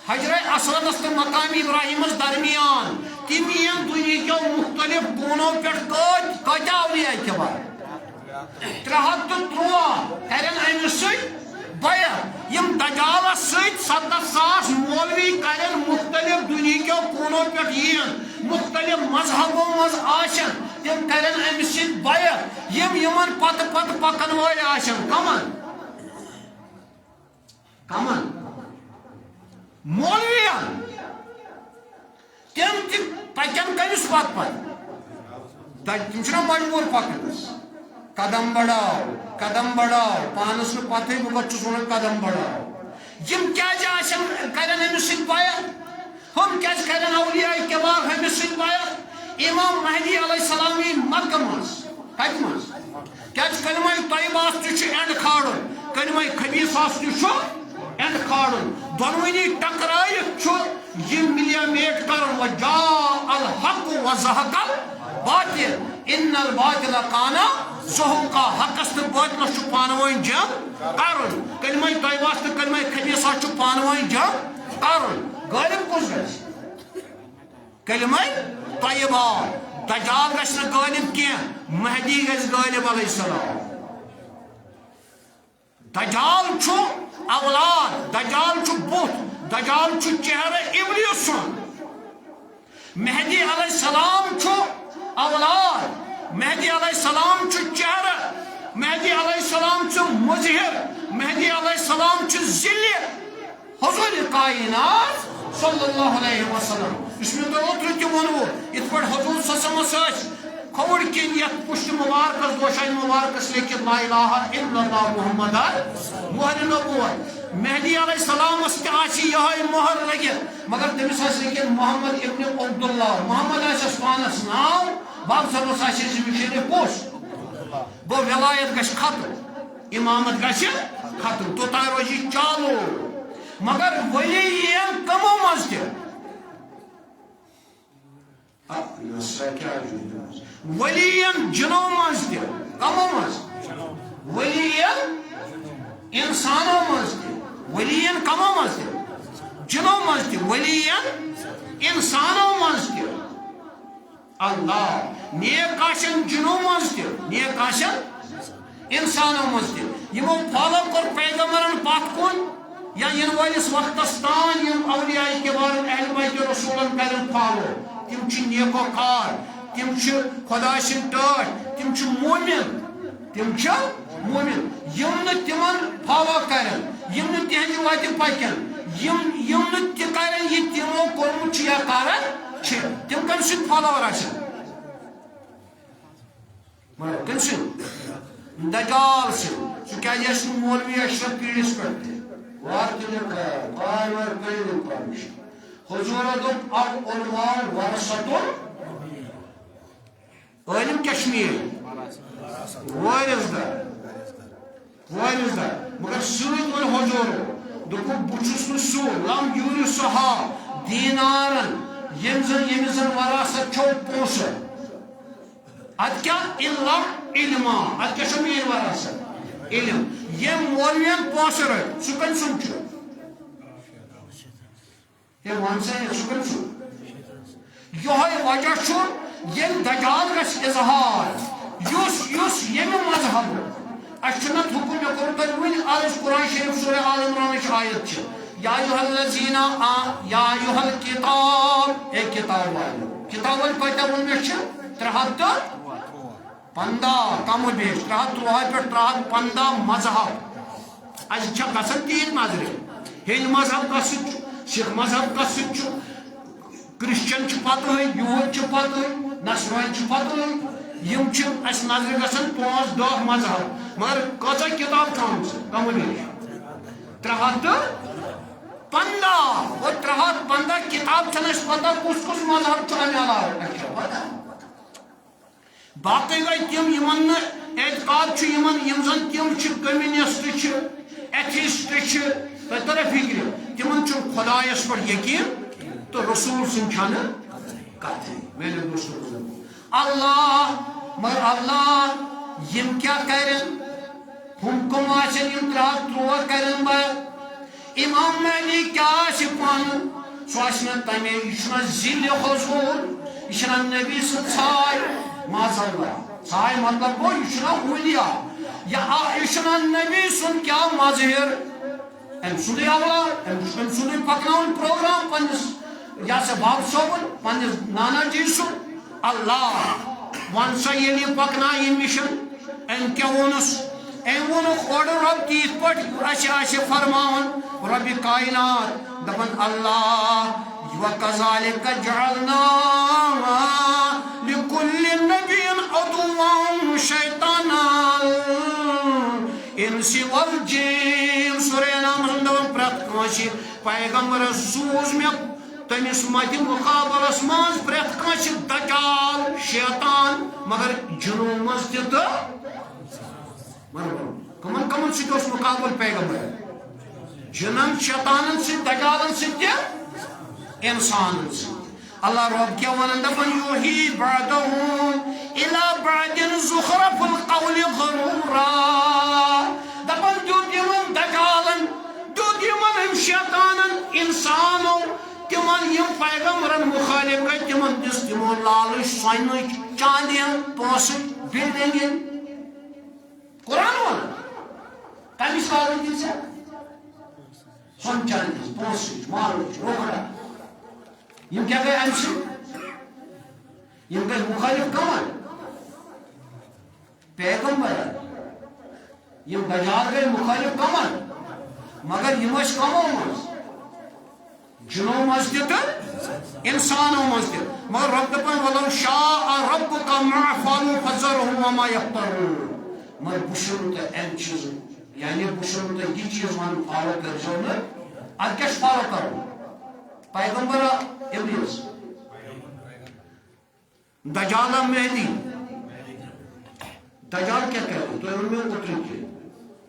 حجر اسود تو مقام ابراہیم درمیان تم ین دنیا کے مختلف کونوں پہ کت اولیاء کبار 313 کرن امس ست بیعت یم دجالس ست 70,000 مولوی کرن مختلف دنیا کے کونوں پہ ین مختلف مذہبوں مز آشن تم کرن امس ست بیعت یم یمن پت پکن ول آشن کمن مولویان تم پکن کمس تم مجبور پکنس قدم بڑھاؤ پانس نو پتہ بہ کت قدم بڑھاؤ یم کیا کرن امس ست بیعت ہم کیا کرن اولیاء کبار امس ست بیعت امام مہدی علیہ السلام مکہ مز کت مز کیا کلمہ طیبہ اینڈ کھاڑن کلمہ خبیثہ اینڈ کھاڑن دونونی ٹکرائت یہ ملیا میٹ کرن وجاء الحق وزهق الباطل ان الباطل کان زہوقا حقس تو باطلس پانوین جنگ کرن کلمہ طیبہ تو کلمہ خبیثہ پانوین جنگ کرن غالب کس گژھِ کلمہ طیبہ دجال گژھِ نہٕ غالب کینٛہہ مہدی گژھِ غالب علیہ السلام دجال چھُ اولاد دجال چھُ بُتھ دجال چھُ چہرہ ابلیس سُنٛد مہدی علیہ السلام چھُ اولاد مہدی علیہ السلام چھُ چہرہ مہدی علیہ السلام چھُ مظہر مہدی علیہ السلام چھُ ذِلہِ حضور کائنات صلی اللہ علیہ وسلم اس میں تو اوترٕ تہِ ووٚنوٕ یِتھ پٲٹھۍ حضور صلی اللہ علیہ وسلم ٲسۍ کھوڑ کن یت پشت مبارکس دوشائی مبارکس لیکن لا الہ الا اللہ محمد مہر نبوت مہدی علیہ السلام آسی یہ مہر لگت مگر تمس لیکن محمد ابن عبداللہ محمد آس پانس ناو باب صبس شریف پوش گو ولایت گھ ختم امامت گھ ختم توتان روزی چالو مگر ولی کمو مز ولین جنو مز کمو مز ولین انسانوں مز ولین کمو مز جنو مز ولین انسانوں مز اللہ نیک آشن جنو مز نیک آشن انسانوں مز یمو فالو کر پیغمبرن پات کن یا ین ولس وقتس تان یم اولیاء کبار اہل بیت رسولن کرن فالو تم چھ نیکو کار تم چھ خدا سن ٹاٹ تم چھ مومن یم نہ تمن فالو کرن یم نہ تہنز وتہ پکن یم نہ تہ کرن یہ تمو کورمت چھ یا کرن چھ تم کم سن فالوور آسن کم سن دجال سن سہ کیا یس مولوی اشرف پیڑس پہ حضور دوٚپ العلماء ورثة عالم کشمیر وارث دا مگر سۭتۍ ووٚن حضور دوٚپُکھ بہٕ چھُس نہٕ سُہ لم یورثها دینارن ییٚمِس زن وراثت چھو پونٛسہٕ ادٕ کیٛاہ الا علما ادٕ کیٛاہ چھُ میٲنۍ وراثت علم یم مولوین پونٛسہٕ رٔٹۍ سُہ کٔمۍ سُنٛد چھُ ون سا سہ کم یہ وجہ یم دجال گھ اظہار اس یم مذہب اچھا حکم مے کور تر ون عرض قرآن شریف سورہ آل عمران آیت یا ایھا الذین یا ایھا الکتاب اے کتاب والو کتاب وال کتاب ون مے 315 کم و بیش 313 پہ 315 مذہب از گھن تیز نظر ہند مذہب کس سکھ مذہب کس کرسچن پتہ یہود پتہ نصران پتہ یم اس نظر گھن 5-10 مذہب مگر کچھ کتاب تھام کم بیش 315 اور 315 کتاب چھنس پتہ کس مذہب امہ علاوہ باقی گئی تم اعتقاد یمن یم زن تم کمیونسٹ ایتھیسٹ تہ تر فکر تمن خدایس پر یقین تو رسول سن کت میرے دوستوں اللہ مگر اللہ یم کیا کرن حکم آسن یم ترو کرن با امام مہدی کیا پان سہ تمے یہ ذل حضور یہ نبی سن ژھاے ماذ اللہ ژھاے مطلب گو یہ حلیہ یہ نبی سن کیا مظہر ام سندے اولاد ام سندے پکناون پروگرام پنس یا سا باب صوبن پنس نانا جی سن اللہ ون سا یہ پکنا یہ مشن ام کیا ونس ام ونک اور رب تیت پٹ فرماون رب کائنات دپن اللہ وَكَذَلِكَ جَعَلْنَا لِكُلِّ نَبِيٍّ عَدُوًّا شَيْطَانًا الْإِنسِ وَالْجِنِّ سورہ نام دپن پرت کانسی پیغمبر سوز میں تمس مت مقابلس مز پرت کانسی دجال شیطان مگر جنو مز تہ کمن کمن ست مقابل پیغمبر جنن شیطانن ست دجالن ست انسان اللہ رب کیا ونن دپن یوحی بعدهم الى بعد زخرف القول غرورا دپن دیت یمن دجالن دیت یمن شیطانن انسانو تمن یم پیغمبرن مخالف گئی تمن دس تمو لالچ سوینچ چاندین پونس بلڈنگن قرآن ون کمس لالچ دس سون چاندین پونس مالچ روکڑا یم کیا گئی امس یم گئی مخالف کمن پیغمبر یم دجال گئی مخالف کمن مگر یم کمو مز جنو مز انسانو مز مگر رب دپن ولو شاء ربک ما فعلوا فذرهم وما يفترون مگر بشر تو ام چیز یعنی بشر تو یہ چیز من فالو کر جو نا اد کیا فالو کرو پیغمبر ابلیس دجال مہدی دجال کیا کرے تو ان میں اتر کے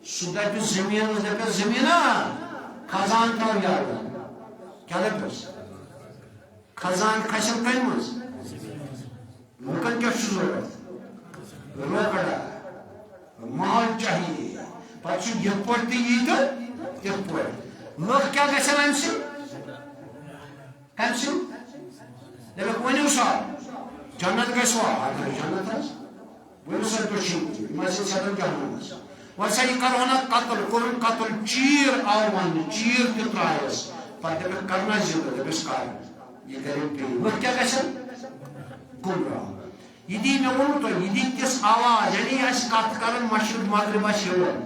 سودا پہ زمین دپہ زمین خزان تھا یار کیا دپس خزان کھسن کن مز لوکن کیا ضرورت روکڑا مال چاہیے پتہ یہ پڑتی یہ تو یہ پڑ لوگ کیا گژھن امہ سۭتۍ کم سن دپک ونیو سا جنت گژھوا اگر جنت آس ونیو سا دشمن یم آسن ژھٹان جہنمس وسا یہ کرہون قتل کورن قتل چیر آو ون چیر تہ ترایس پتہ دپک کرنا زندہ دپس کر یہ کرے پی لوگ کیا گژھن گمراہ یہ دی مے ون تو یہ دی تس آواز یعنی اس کت کرن مشرق مغرب شیون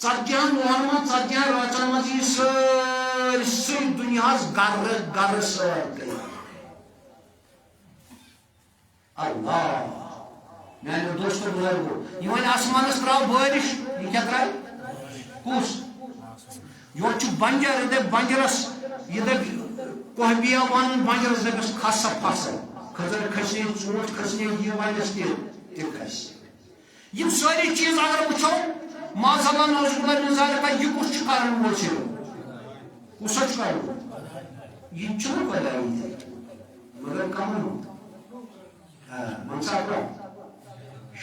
ژتجہن دۄہن منٛز ژتجہن رٲژن منٛز یہ سٲرسٕے دُنیاہس گر گر سٲر گٔے اللہ میانیو دوستو بزرگو یہ وۄنۍ آسمانس تراو بٲرِش یہ کیا تراو کُس یور چھُ بنجر یہ دپ بنجرس یہ دپ کوہبیا ون بنجرس دپس کھس سا فصل کھزر کھسنے ژوٗنٛٹھ کھسنے یہ ونس تہِ کھسہِ یم سٲری چیز اگر وٕچھو ماذ اللہ نوز باللہ من ذالک یہ کس چھ کرن وول چھ کس چھ کرن یہ چھن پلائی مگر کمن منصاب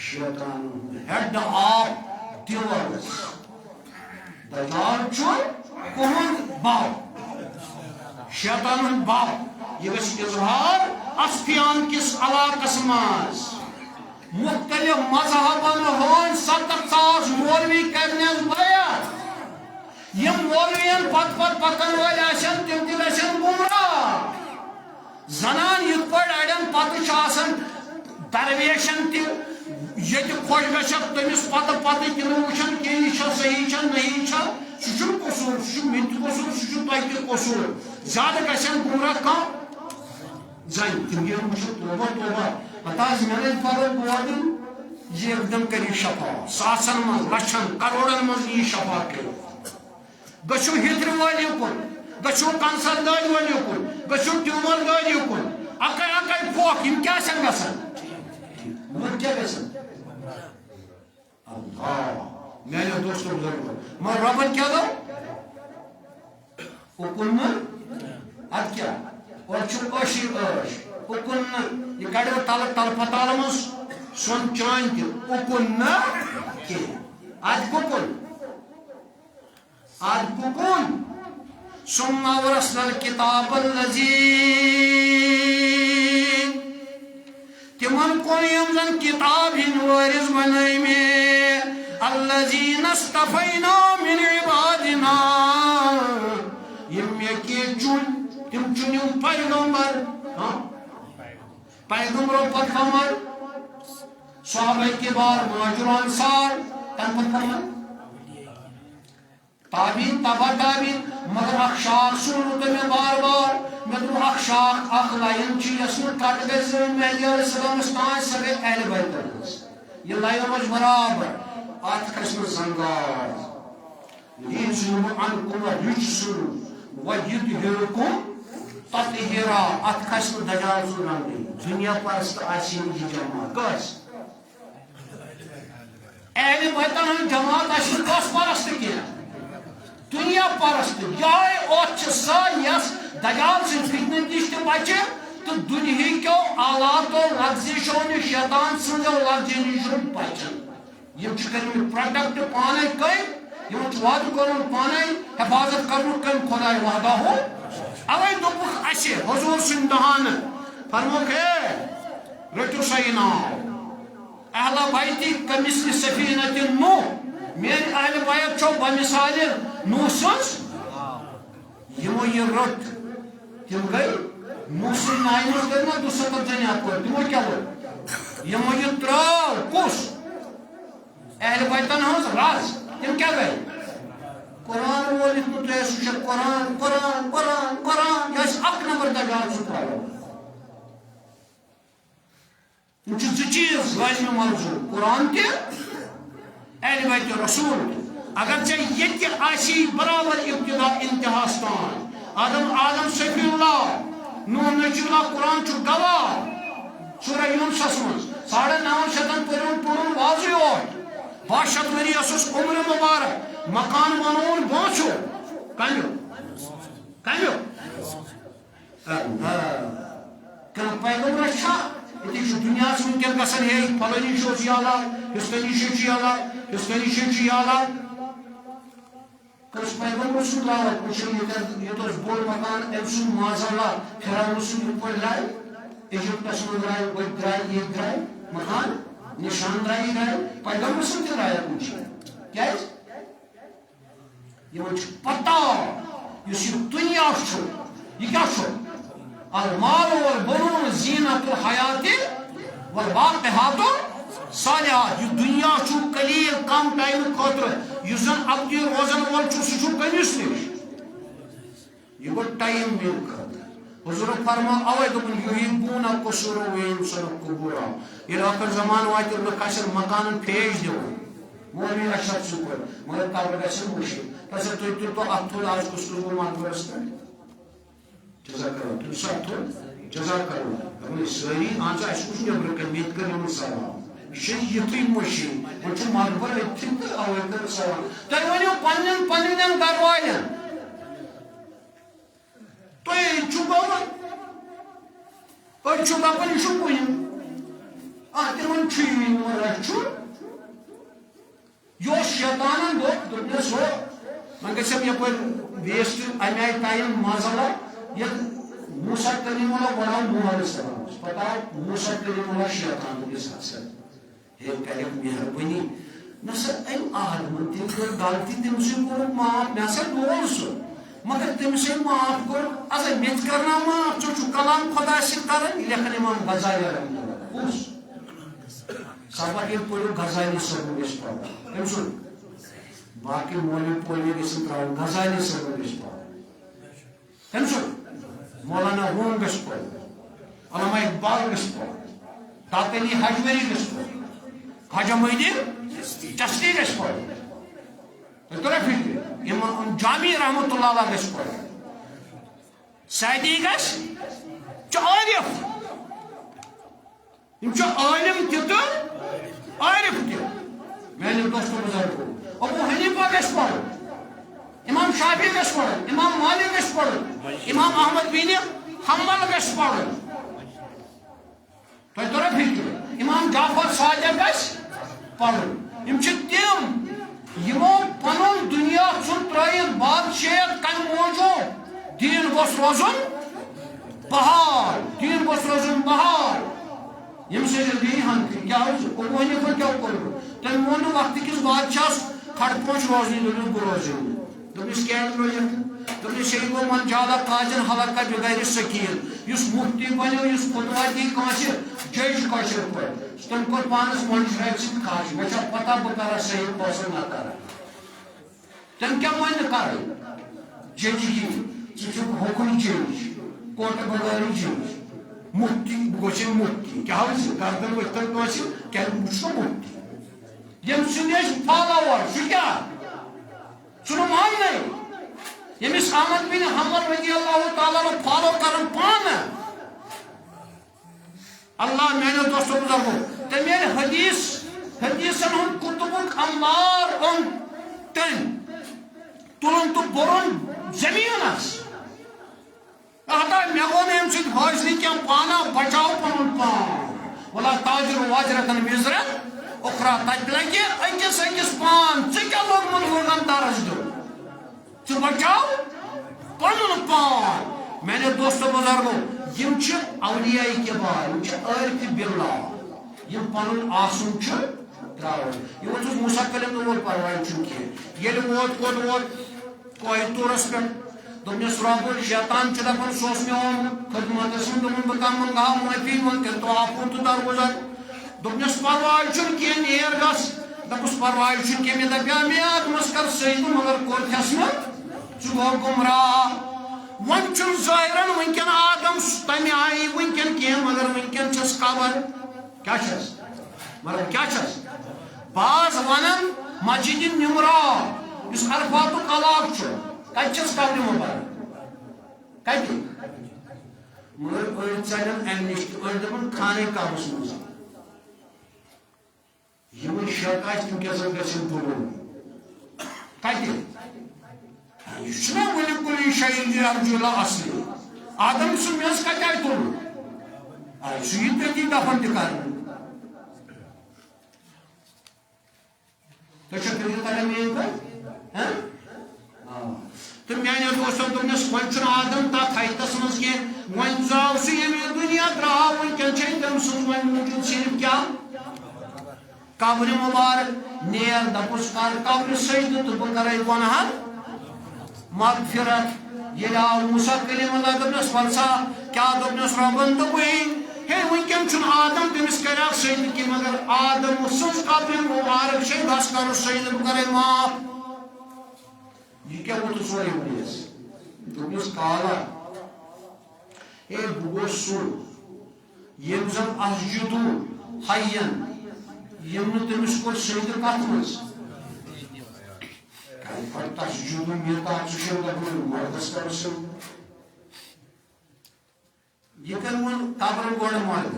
شیطان ہیڈ آف دیورز دجال چھ کون باپ شیطان باپ یہ گژھِ اظہار اسفیان کس علاقس ماز مختلف مذہبن ہون 70,000 مولوی کرنس بیعت یم مولوین پت پکن ول آسن تم تہ گژھن گمراہ زنان یت پٲٹھۍ اڑین پتہ آسان درویشن تہ یہ خوش گژھک تمس پتہ تم وچھن کہ یہ صحیح چھ نہیں چھ سہ قصور سہ مےٚ تہِ قصور سہ تۄہہِ تہِ قصور زیادٕ گژھن گمراہ کم زن تم یہ وچھن توبہ توبہ پتہ میں فرق واتن یہ ایک دم کری شفا ساسن من لچھن کروڑن من یہ شفا کرو گچھو ہتر والی کن گچھو کنسر داد والی کن گچھو ٹیومر دادی کن اکائی اکائی پوک یم کیا سن گسن وہ کیا گژھن اللہ میانیو دوستو بزرگو مگر ربن کیا دو اکن اد کیا اور چھو اشی اش اکن یہ کڑو تل تل پتال مز سون چان تی اکن کی اد ککن اد ککن ثم ورثنا الكتاب الذي تمن کون یم زن کتاب ہن وارث بنائی میں الذين اصطفينا من عبادنا یم یکی چون تم چونیم پیغمبر پیغمبروں پر خمر صحابہ کبار مہاجر انصار تم پر خمر تابعین تبع تابعین مگر اخ شاخ سنو تو میں بار بار میں تو اخ شاخ اخ لائن چی اسم کٹ گئے زمین مہدی علیہ السلام استان سگے اہل بیت اللہ یہ لائن مجھ برابر آت قسم زنگار لیزم عنکم رجسن ویدہرکم تطہیرا آت قسم دجال سنانے دنیا پرست آسین کی جماعت کس اہل بیت اللہ جماعت آسین کس پرست کیا دنیا پرست جائے اوچ سا یس دجال سے فتنہ دشت بچے تو دنیا کیو آلات و لغزشوں نے شیطان سنجھو لغزشوں بچن یم کرن پروڈکٹ پانے کئی یم وعد کرن پانے حفاظت کرن کم خدای وعدہ ہو اوے دوپک اسے حضور سندہان فرمو کہ رٹو سینا اہل بیتی کمثل سفینۃ نوح میرے اہل بیت چھو بمثال نوح سنس یمو یہ رٹ تم گئی نوح سن نائی مز گئی نا 270 جنیات کو تمو کیا ہوئی یمو یہ تراؤ کس اہل بیتن ہنس راز تم کیا گئی قرآن وولت نو تو ایسو قرآن قرآن قرآن قرآن یا اس اک نمبر دجال سکھایا تم چھ چیز لازمی موضوع قرآن کے اہل بیت رسول اگر چاہے یہ آسی برابر ابتدا انتہاستان آدم صفی اللہ نوح نجی اللہ قرآن چھ گواہ سورہ یونس من 950 پڑھن واضح ہوئی 62 وری اسس عمر مبارک مکان بنون بانچو کنیو کن پیغمبر چھا یہ دنیا سے ممکن گسن ہے فلانی شو چیالا ہستنی شو چیالا ہستنی شو چیالا کس پیغمبر سن دعوت پوچھیں یہ تو بول مکان امسن مازاللہ پھران سن پر لائے ایجپٹس میں درائے کوئی درائے یہ درائے مکان نشان درائی گئے پیغمبر سن کے رائے پوچھیں کیا ہے یہ مجھ پتا یہ دنیا چھو یہ کیا چھو المال والبنون زینت الحیات والباقیات الصالحات یہ دنیا چھو قلیل کم ٹائم خاطر یہ زن اب یہ روزن وال چھو سو چھو کنیس نش یہ وہ ٹائم مل خاطر حضور فرما اوے دپن یحبون القصور وینسون القبور یہ آخر زمان واتر نہ کشر مکان پھیج دیو مولوی اشرف سکر مگر قبر گژھن مشکل تسر تھی تو اتھو آج کس کو ماتورس جزاک اللہ تم سب تو جزاک اللہ اپنے سری آنچہ اس کچھ نبر کر میت کر ہم سلام شیئی یتی مشین وچو ماربر اتھن تو اوے کر سلام تو ونیو پنن گروالین تو یہ چوباوا اور چوبا پن شکوین تمن چین رچو یہ شیطانن دس ہو من گھم یپ ویسٹ امہ آئی ٹائم مزہ یہ موسیٰ کلیم اللہ بناو نوح علیہ السلام پتا موسیٰ کلیم اللہ شیطان کے ساتھ ساتھ ہے کرے مہربانی نہ سر ام آدم تم کر غلطی تم سے کور معاف نہ سر بول سو مگر تم سے معاف کر اگر مت کرنا معاف چو کلام خدا سے کرن لیکن امام غزالی رحمۃ اللہ اس سبق یہ پڑھو غزالی صاحب اس پر تم سن باقی مولوی پولوی کے سن غزالی صاحب اس پر تم سن مولانا روم گس پر علامہ اقبال گس پر تاقلی حجوری گس پر خواجہ معین چشتی گس پر امام جامی رحمت اللہ علیہ گس پر سعدی گس عارف یہ عالم تہ عارف تہ میانو دوستو بزرگو ابو حنیفہ گژھِ پرُن امام شافعی گژھِ پرُن امام مالک گژھِ پرُن امام احمد بن حنبل گژھِ پرُن تۄہہِ ترو فکر امام جعفر صادق گژھِ پرُن یم چھِ تِم یمو پنُن دنیا ژھُن ترٲیِتھ بادشاہیت کمہِ موٗجوٗب دیٖن گوٚژھ روزُن بحال دیٖن گوٚژھ روزُن بحال یم سۭتۍ بیٚیہِ ہن کیٛاہ حظ ابو حنیفہ کیٛاہ کوٚر تٔمۍ ووٚن نہٕ وقتہٕ کِس بادشاہس کھڑ پوش روزنی دوٚپُس بہٕ روزٕ دوٚپنس کیٛازِ روزکھ دوٚپنس یہِ گوٚو من جالا قاضین حلقہ بغیر سکیٖل یُس مُفتی بنیو یُس فتوا دی کٲنٛسہِ جج کٲشِر پٲٹھۍ تٔمۍ کوٚر پانس مۄنٛڈ راتہِ سۭتۍ خاش مےٚ چھےٚ پتہ بہٕ کرا صحیح فٲصلہٕ نہ کرا تٔمۍ کیٛاہ وۄنۍ نہٕ کرٕنۍ جج یی ژٕ چھُکھ حُکُم جج کوٹہٕ بغٲر جج مفتی بہٕ گوٚژھ مفتی کیٛاہ حظ گردن ؤتھتن کٲنٛسہِ کیٛازِ بہٕ چھُس مفتی یم سٕنٛدۍ ٲسۍ فالوور سُہ کیٛاہ سُہ نہٕ ماننٕے ییٚمِس احمد بن حنبل رضی اللہ تعالیٰ فالو کرن پانہٕ اللہ میانیو دوستو بزرگو تٔمۍ ییٚلہِ حدیثن ہُنٛد کتبُک امبار اوٚن تٔمۍ تُلُن تہٕ بوٚرُن زٔمیٖنس ہتا مےٚ گوٚو نہٕ اَمہِ سۭتۍ حٲصلٕے کینٛہہ پانا بچاو پنُن پان ولا تاجر واجرتن وزرن اخرى تتہِ لگہِ أکِس أکِس پان ژٕ کیٛاہ لوگمُت لوٗگن درس دیُن ژٕ بچاو پنُن پان میانیو دوستو بزرگو یم چھِ اولیاء کبار یم چھِ عارف باللہ یم پنُن آسُن چھُ تراوان یہ اوسُس موسیٰ کلیم دۄہل پرواے چھُنہٕ کینٛہہ ییٚلہِ ووت کوٚت ووت کوہِ طورس پٮ۪ٹھ دوٚپنس رۄب شیطان چھُ دپان سُہ اوس مےٚ آمُت خدمتس منٛز دوٚپُن بہٕ کمن گاو معٲفی منٛگ تیٚلہِ تو آفُر تہٕ درگُزر دوٚپنس پرواے چھُنہٕ کینٛہہ نیر گژھ دوٚپُس پرواے چھُنہٕ کینٛہہ مےٚ دپیٛاو مےٚ آدمس کر سجدٕ مگر کوٚرتھس نہٕ ژٕ گوٚو گمراہ وۄنۍ چھُنہٕ ظٲہرن وٕنکٮ۪ن آدم تمہِ آیی وٕنکٮ۪ن کینٛہہ مگر وٕنکٮ۪ن چھس قبر کیٛاہ چھس مگر کیٛاہ چھس بعض ونان مسجد نمرا یُس عرفاتُک علاقہٕ چھُ کتہِ چھس قبرِ مبارک کتہِ مگر أڑۍ ژلن امہِ نِش تہِ أڑۍ دپان خانہ کعبس منٛز یِمن شک آسہِ تِم کیٛاہ سا گژھن تُلُن کتہِ یہ چھُنا وٕنہِ کُنہِ شایہِ ارجُلا اصلی آدم سُنٛد میٚژ کتہِ آیہِ تُلُن سُہ یی تٔتی دفن تہِ کرنہٕ تۄہہِ چھا فِکرِ تران میٛٲنۍ کتھ تو میانیو دوستو دوٚپنس وۄنۍ چھُنہٕ آدم تتھ حیتس منٛز کینٛہہ وۄنۍ ژاو سُہ ییٚمہِ دُنیا درٛاو وٕنکٮ۪ن چھِ تٔمۍ سٕنٛز وۄنۍ موٗجوٗد صرف کیٛاہ قبرِ مبارک نیر دپُس کر قبرِ سجدٕ تہٕ بہٕ کرے گۄنہن مغفرت ییٚلہِ آو موسیٰ کلیم اللہ دوٚپنس ول سا کیٛاہ دوٚپنس رۄبن دوٚپُے ہے وٕنکٮ۪ن چھُنہٕ آدم تٔمِس کریاو سجدٕ کینٛہہ مگر آدم سٕنٛز قبرِ مبارک چھے بس کرُس سجدٕ بہٕ کرے معاف یہ کیا وہ تو سورے ہوئیس دوپنس کالا اے بہٕ گوٚوس سُہ ییٚمۍ زن اسجدو حین ییٚمۍ نہٕ تٔمِس کوٚر سجدٕ کتھ منٛز تسجدو میٖقات ژٕ چھُکھ دپان مردس کر سجدٕ یہ کٔر وۄنۍ قبرن گۄڈٕ مردٕ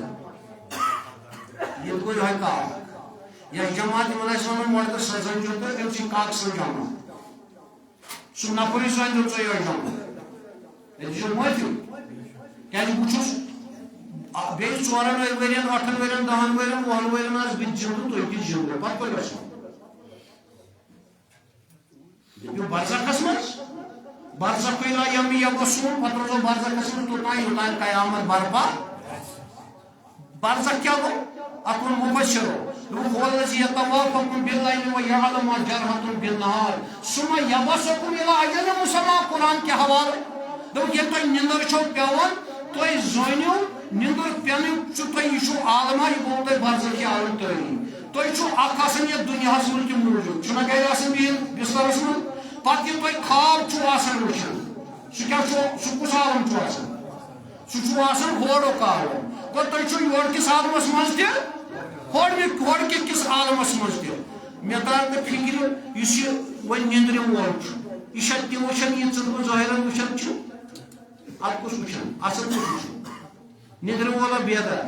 ییٚتہِ گوٚو یِہوے کاک یۄس جماعت یِمن ٲسۍ ونان مردس سزا چھُ تہٕ أمۍ چھِ کاک سٕنٛز جماعت سُہ نفرٕے سٲنۍ دوٚپ ژٕ یِہوے جماعت ییٚتہِ چھُ معٲفی کیٛازِ بہٕ چھُس بیٚیہِ 4 ؤرین 8 ؤرین 10 ؤرین 10 ؤرین آس بہٕ زِندٕ تُہۍ تہِ زِندٕ پتہٕ کوٚت گژھو دٔپِو برزخس منٛز برزخ لا یَم یبسوٗن پتہٕ روزو برزخس منٛز توٚتام یوٚتام قیامت برپا برزخ کیٛاہ گوٚو اتھ ووٚن مُبشرو هو الذي يتوافاكم بالليل ويعلم ما جرحتم بالنهار ثم يبعثكم الى اجل مسمى قرآن کے حوالہ دوٚپ ییٚلہِ تۄہہِ نِندٕر چھو پیٚوان تُہۍ زٲنِو نِندٕر پیٚنٕکۍ چھُ تۄہہِ یہِ چھُ عالما یہِ گوٚو تۄہہِ برزخی عالم تعلیٖم تۄہہِ چھُو اکھ آسان یتھ دُنیاہس منٛز تہِ موٗجوٗد چھُنہ گرِ آسان بِہِتھ بسترس منٛز پتہٕ ییٚلہِ تۄہہِ خواب چھُو آسان وٕچھان سُہ کیٛاہ چھُ سُہ کُس عالم چھُ آسان سُہ چھُ آسان ہورُک عالم گوٚو تۄہہِ چھُو یورٕکِس عالمس منٛز تہِ ہورٕ کِس عالمس منٛز تہِ مےٚ تراو نہٕ فِکرِ یُس یہِ وۄنۍ نِندرِ وول چھُ یہِ چھا تہِ وٕچھان یہِ ژٕ بہٕ ظٲہرن وٕچھان چھُ اتھ کُس وٕچھان اصل کُس وٕچھان نِندرِ وولا بیدار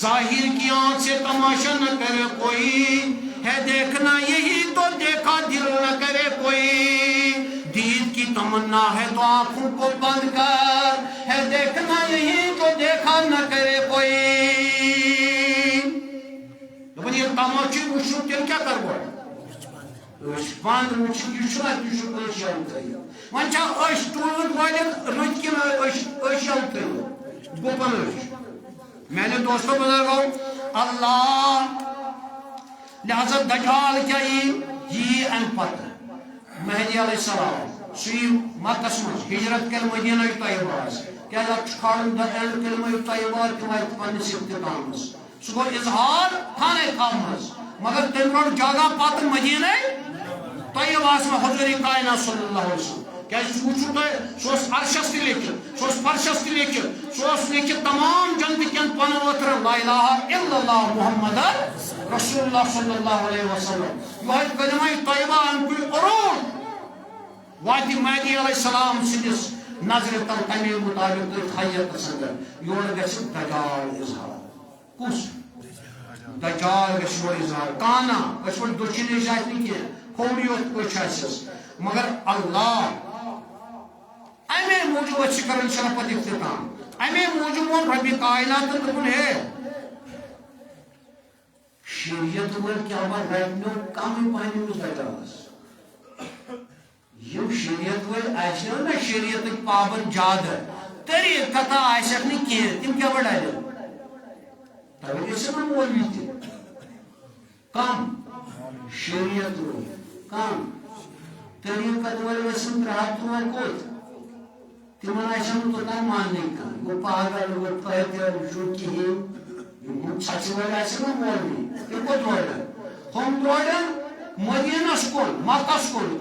ظاہر کی آنکھ سے تماشا نہ کرے کوئی، ہے دیکھنا یہی تو دیکھا دل نہ کرے کوئی، دید کی تمنا ہے تو آنکھوں کو بند کر، ہے دیکھنا یہی تو دیکھا نہ کرے کوئی۔ تو یہ تماشی وشو تیل کیا کر گوڑ بند وچھن یہ چھنا یہ چھو اش یلتائی ون چھا اش ٹولت والد رت کن اش یلتائی گوپن اش میں نے دوستو بزرگو اللہ لہذا دجال کیا یہ ان پتہ مہدی علیہ السلام سوی مکس مز ہجرت کر مدینہ طیبہ کیا کھاڑن دہل کلمہ طیبہ تمہیں پنس اختتامس سہ گو اظہار خانہ کعبہ مگر تم روڑ جگہ پتہ مدینہ طیبہ میں حضور کائنات صلی اللہ علیہ وسلم کیا وچھو تو سوس عرشس تہ لیکھت سوس فرشس تہ لیکھت سوس لیکھت تمام جنت کین پن وتر لا الہ الا اللہ محمد رسول اللہ صلی اللہ علیہ وسلم یہ کلمہ طیبہ ان کوئی عروج وات مہدی علیہ السلام سندس نظر تل تمی مطابق حیت سندر یور گژھِ دجال اظہار کس دجال گژھِ یور اظہار کانا گژھِ یور دچھنی جایہِ نہٕ کینٛہہ کھوڑی ہوت کوئی آسس مگر اللہ امی موجود اچھی کرن شرپت اختتام امی موجود ون ربی کائنات دکن ہے شریعت ول کیا بار رہنو کمی پہنی اس دجالس یہ شریعت ول ایسے نا شریعت پابند جاد طریق کتا ایسے نہیں کیے تم کیا بڑھا لے تبھی اسے میں مولوی تھی کم شریعت ول کم طریقت ول وسن رات ول کوت تمن ایسے تو تم ماننے کا وہ پاگل وہ پہتر جو کی ہے یہ چھچ ول ایسے نا مولوی یہ کو دوڑا ہم دوڑا مدینہ سکول مکہ سکول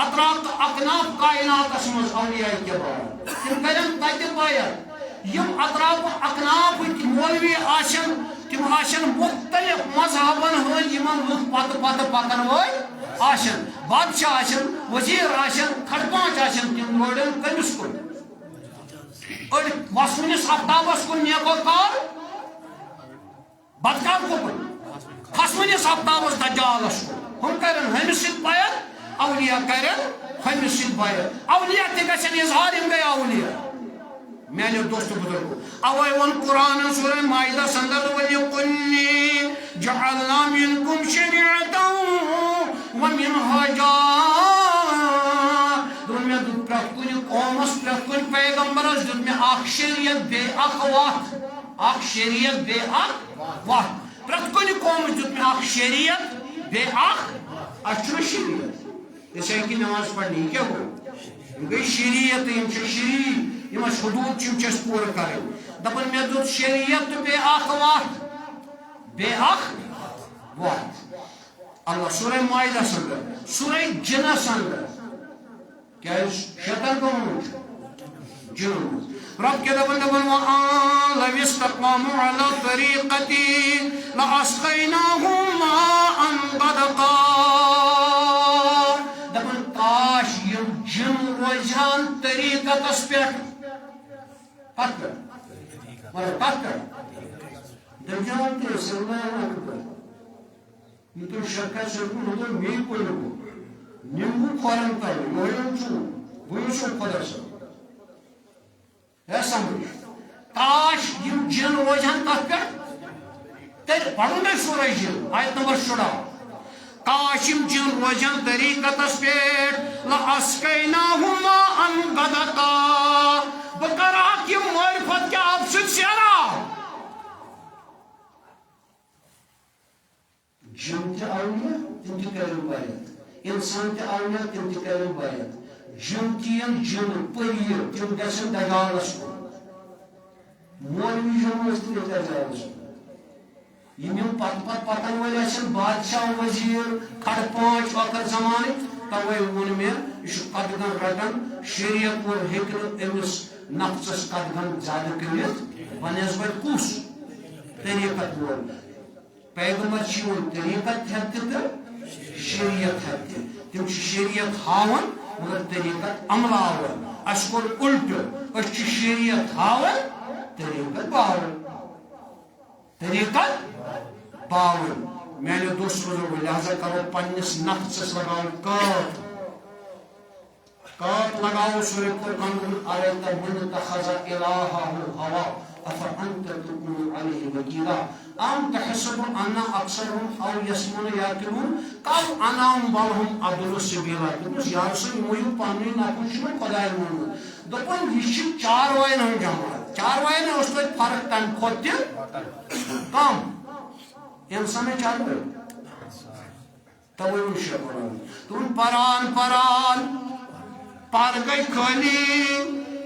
اطراف اکناف کائنات اسمز اولیاء کبار تم کرن تتہ باید یم اطراف اکناف مولوی آشن تم آشن مختلف مذہبن ہند یمن لوگ پتہ پتہ پکن ول آشن بادشاہ آشن وزیر آشن کھڑپانچ آشن تم روڑن کمس کن اور وسونس آفتابس کن نیکو کار بدکار کن کھسونس آفتابس دجالس کن ہم کرن ہمس سۭتۍ بیعت اولیاء کرن ہمس سۭتۍ بیعت اولیاء تہ گژھن اظہار یم گٔے اولیاء میانیو دوستو بزرگو اوے ون قرآن سورہ مائدہ سندر وَلِكُلِّ جَعَلْنَا مِنْكُمْ شَرِيعَةً وَمِنْهَاجًا دون میں پرت کن قومس پرت کن پیغمبرس دن میں اخ شریعت بے اخ وقت اخ شریعت بے اخ وقت پرت کن قومس دن میں اخ شریعت بے اخ اچھو شریعت جیسے کہ نماز پڑھنی کیا ہو یہ گئی شریعت یم شریع یم حدود چھ پور کریں دپن میں دت شریعت بے اخ وقت بے اخ وقت اللہ سورہ مائدہ سندر سورہ جنہ سندر کیا شیطان کو جنہ رب کے دپن وَأَن لَوِ اسْتَقَامُوا عَلَى الطَّرِيقَةِ لَأَسْقَيْنَاهُم مَاءً غَدَقًا دپن کاش یم جن روزان طریقتس پہ پتہ مگر پتہ دجال تے اللہ اکبر یہ تو شرکت سے کو می کو نیمبو کھورن کر یویم چھو وہ چھو خدا سے ہے سمجھ کاش یم جن روزان تک تے پڑھو میں سورہ جن آیت نمبر 16 کاش یم جن روزان طریقتس پہ لَأَسْقَيْنَاهُم مَاءً غَدَقًا بکرا کی معرفت کے آپ سے سیرا جن تے اولیاء تم تے کرن بیعت انسان تے اولیاء تم تے کرن بیعت جن تین جن پریر تم گژھن دجالس کن مولوی جن تے دجالس کن یم پت پکن ول آسن بادشاہ وزیر کھڑ پانچ وقت زمانے توے ون میں یہ قدغن رٹن شریعت ول ہیکن امس نفسس قدغن زیادہ کرت بنسبت کس طریقت وول پیغمبر چون طریقت ہیت تو شریعت ہیت تم شریعت ہاون مگر طریقت عملاون اس کور الٹ اس شریعت ہاون طریقت باون طریقت پاؤن میانو دوست بزرگ لہذا کرو پنس نفسس لگاؤ کاٹ لگاؤ سورہ فرقان اریت من اتخذ الہہ ہوا افانت تکون علیہ وکیلا ام تحسب ان اکثرهم او یسمون یاکلون قال انام بلهم اضل سبیلا تمس یار سے مویو پانی نہ کچھ خدای مون دپن یہ چار وائن ہم جماعت چار وائن اس تو فرق تن کھوت کم انسان چار وائن توئی شکر تم پران پار گئی خالی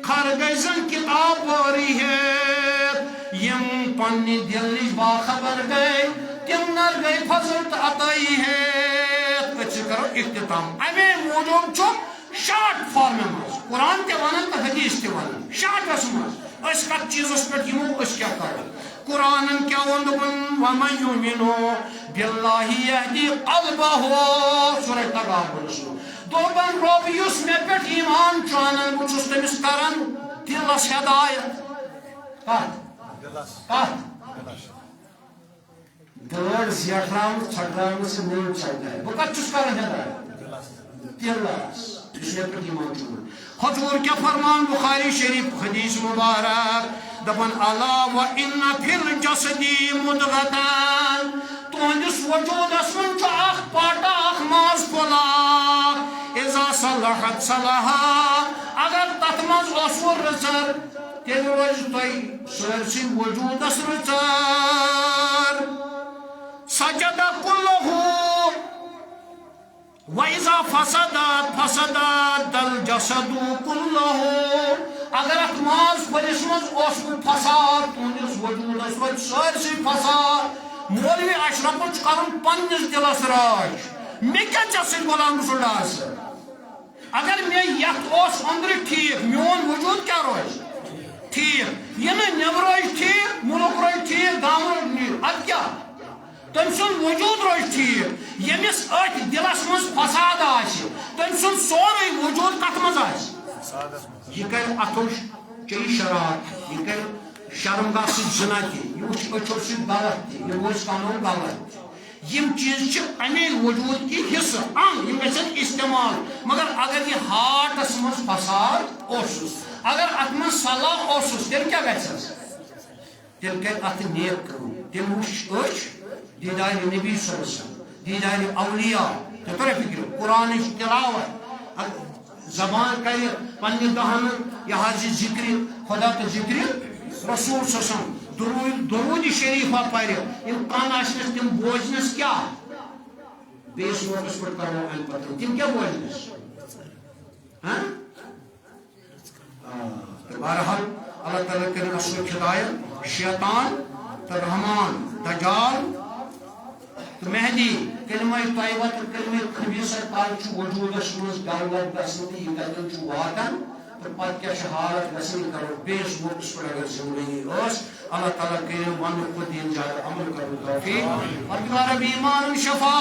کھر گئی زن کتاب باری ہے یم پنی دل نش باخبر گئی تم نر گئی فضل عطائی ہے کچھ کرو اختتام امی موجود چھو شارٹ فارم مز قرآن تے ونن تو حدیث تے ونن شارٹ اس مز اس کت چیزس پہ یمو اس کیا کرو قرآن کیا وندبن ومن یؤمنو باللہ یہدی قلبہ سورہ تغابن دوبن رب یس میں پہ ایمان چانن بچس تمس کرن دلس ہدایت دلر زیٹرام چھٹرام سے نہیں چلتا ہے وہ کچھ کرن ہدایت دلس اس میں پہ ایمان چانن حضور کیا فرمان بخاری شریف حدیث مبارک دبن الا و ان فی الجسد مدغتان تہندس وجودس من اخ پاٹا اخ ماز پھولا اذا صلحت صلحا اگر تت مز اصور رچر تیل روز تھی سرسی وجودس رچر سجد کلہ وَإِذَا فَسَدَتْ الْجَسَدُ كُلُّهُ اگر ات ماز پھلس مز فساد تہندس وجودس روز سرسی فساد مولوی اشرف کرن پنس دلس راج مے کیا چھ غلام رسول اللہ اگر میں یت اندر ٹھیک میون وجود کیا روز ٹھیک یہ نبر روز ٹھیک ملک روز ٹھیک گام اد کیا تم سن وجود روز ٹھیک یمس ات دلس مز فساد تم سن سوری وجود کت مز یہ کر اتوش چی شراب یہ کر شرمگاہ سی زنا تھی یہ وچ اچھو سی غلط تھی یہ روز قانون غلط یم چیز چھ امی وجود کی حصہ یم گژھن استعمال مگر اگر یہ ہارٹس مز فساد اوسس اگر ات من صلاح اوسس تیل کیا گژھس تیل کر ات نیک کرو تیل وچ دیدار نبی صلی اللہ علیہ وسلم دیدار اولیاء تو فکر قرآن تلاوت زبان کر پنہ دہن یہ ذکر خدا تو ذکر رسول صلی اللہ علیہ وسلم درود شریفہ پڑھ یم کان آسنس تم بوزنس کیا بیس نوٹس پہ کرو ام پتہ تم کیا بوزنس بہرحال اللہ تعالیٰ کرن اصل ہدایت شیطان تو رحمان دجال تو مہدی کلمہ طیبہ تو کلمہ خبیثہ تال چھ وجودس مز گلت گژھن یہ کتن واتن تو پتہ کیا حالت گژھن کرو بیس وقتس پہ اگر زندگی اس اللہ تعالیٰ کرے ون خود دین زیادہ عمل کرو توفیق اور ایمان شفا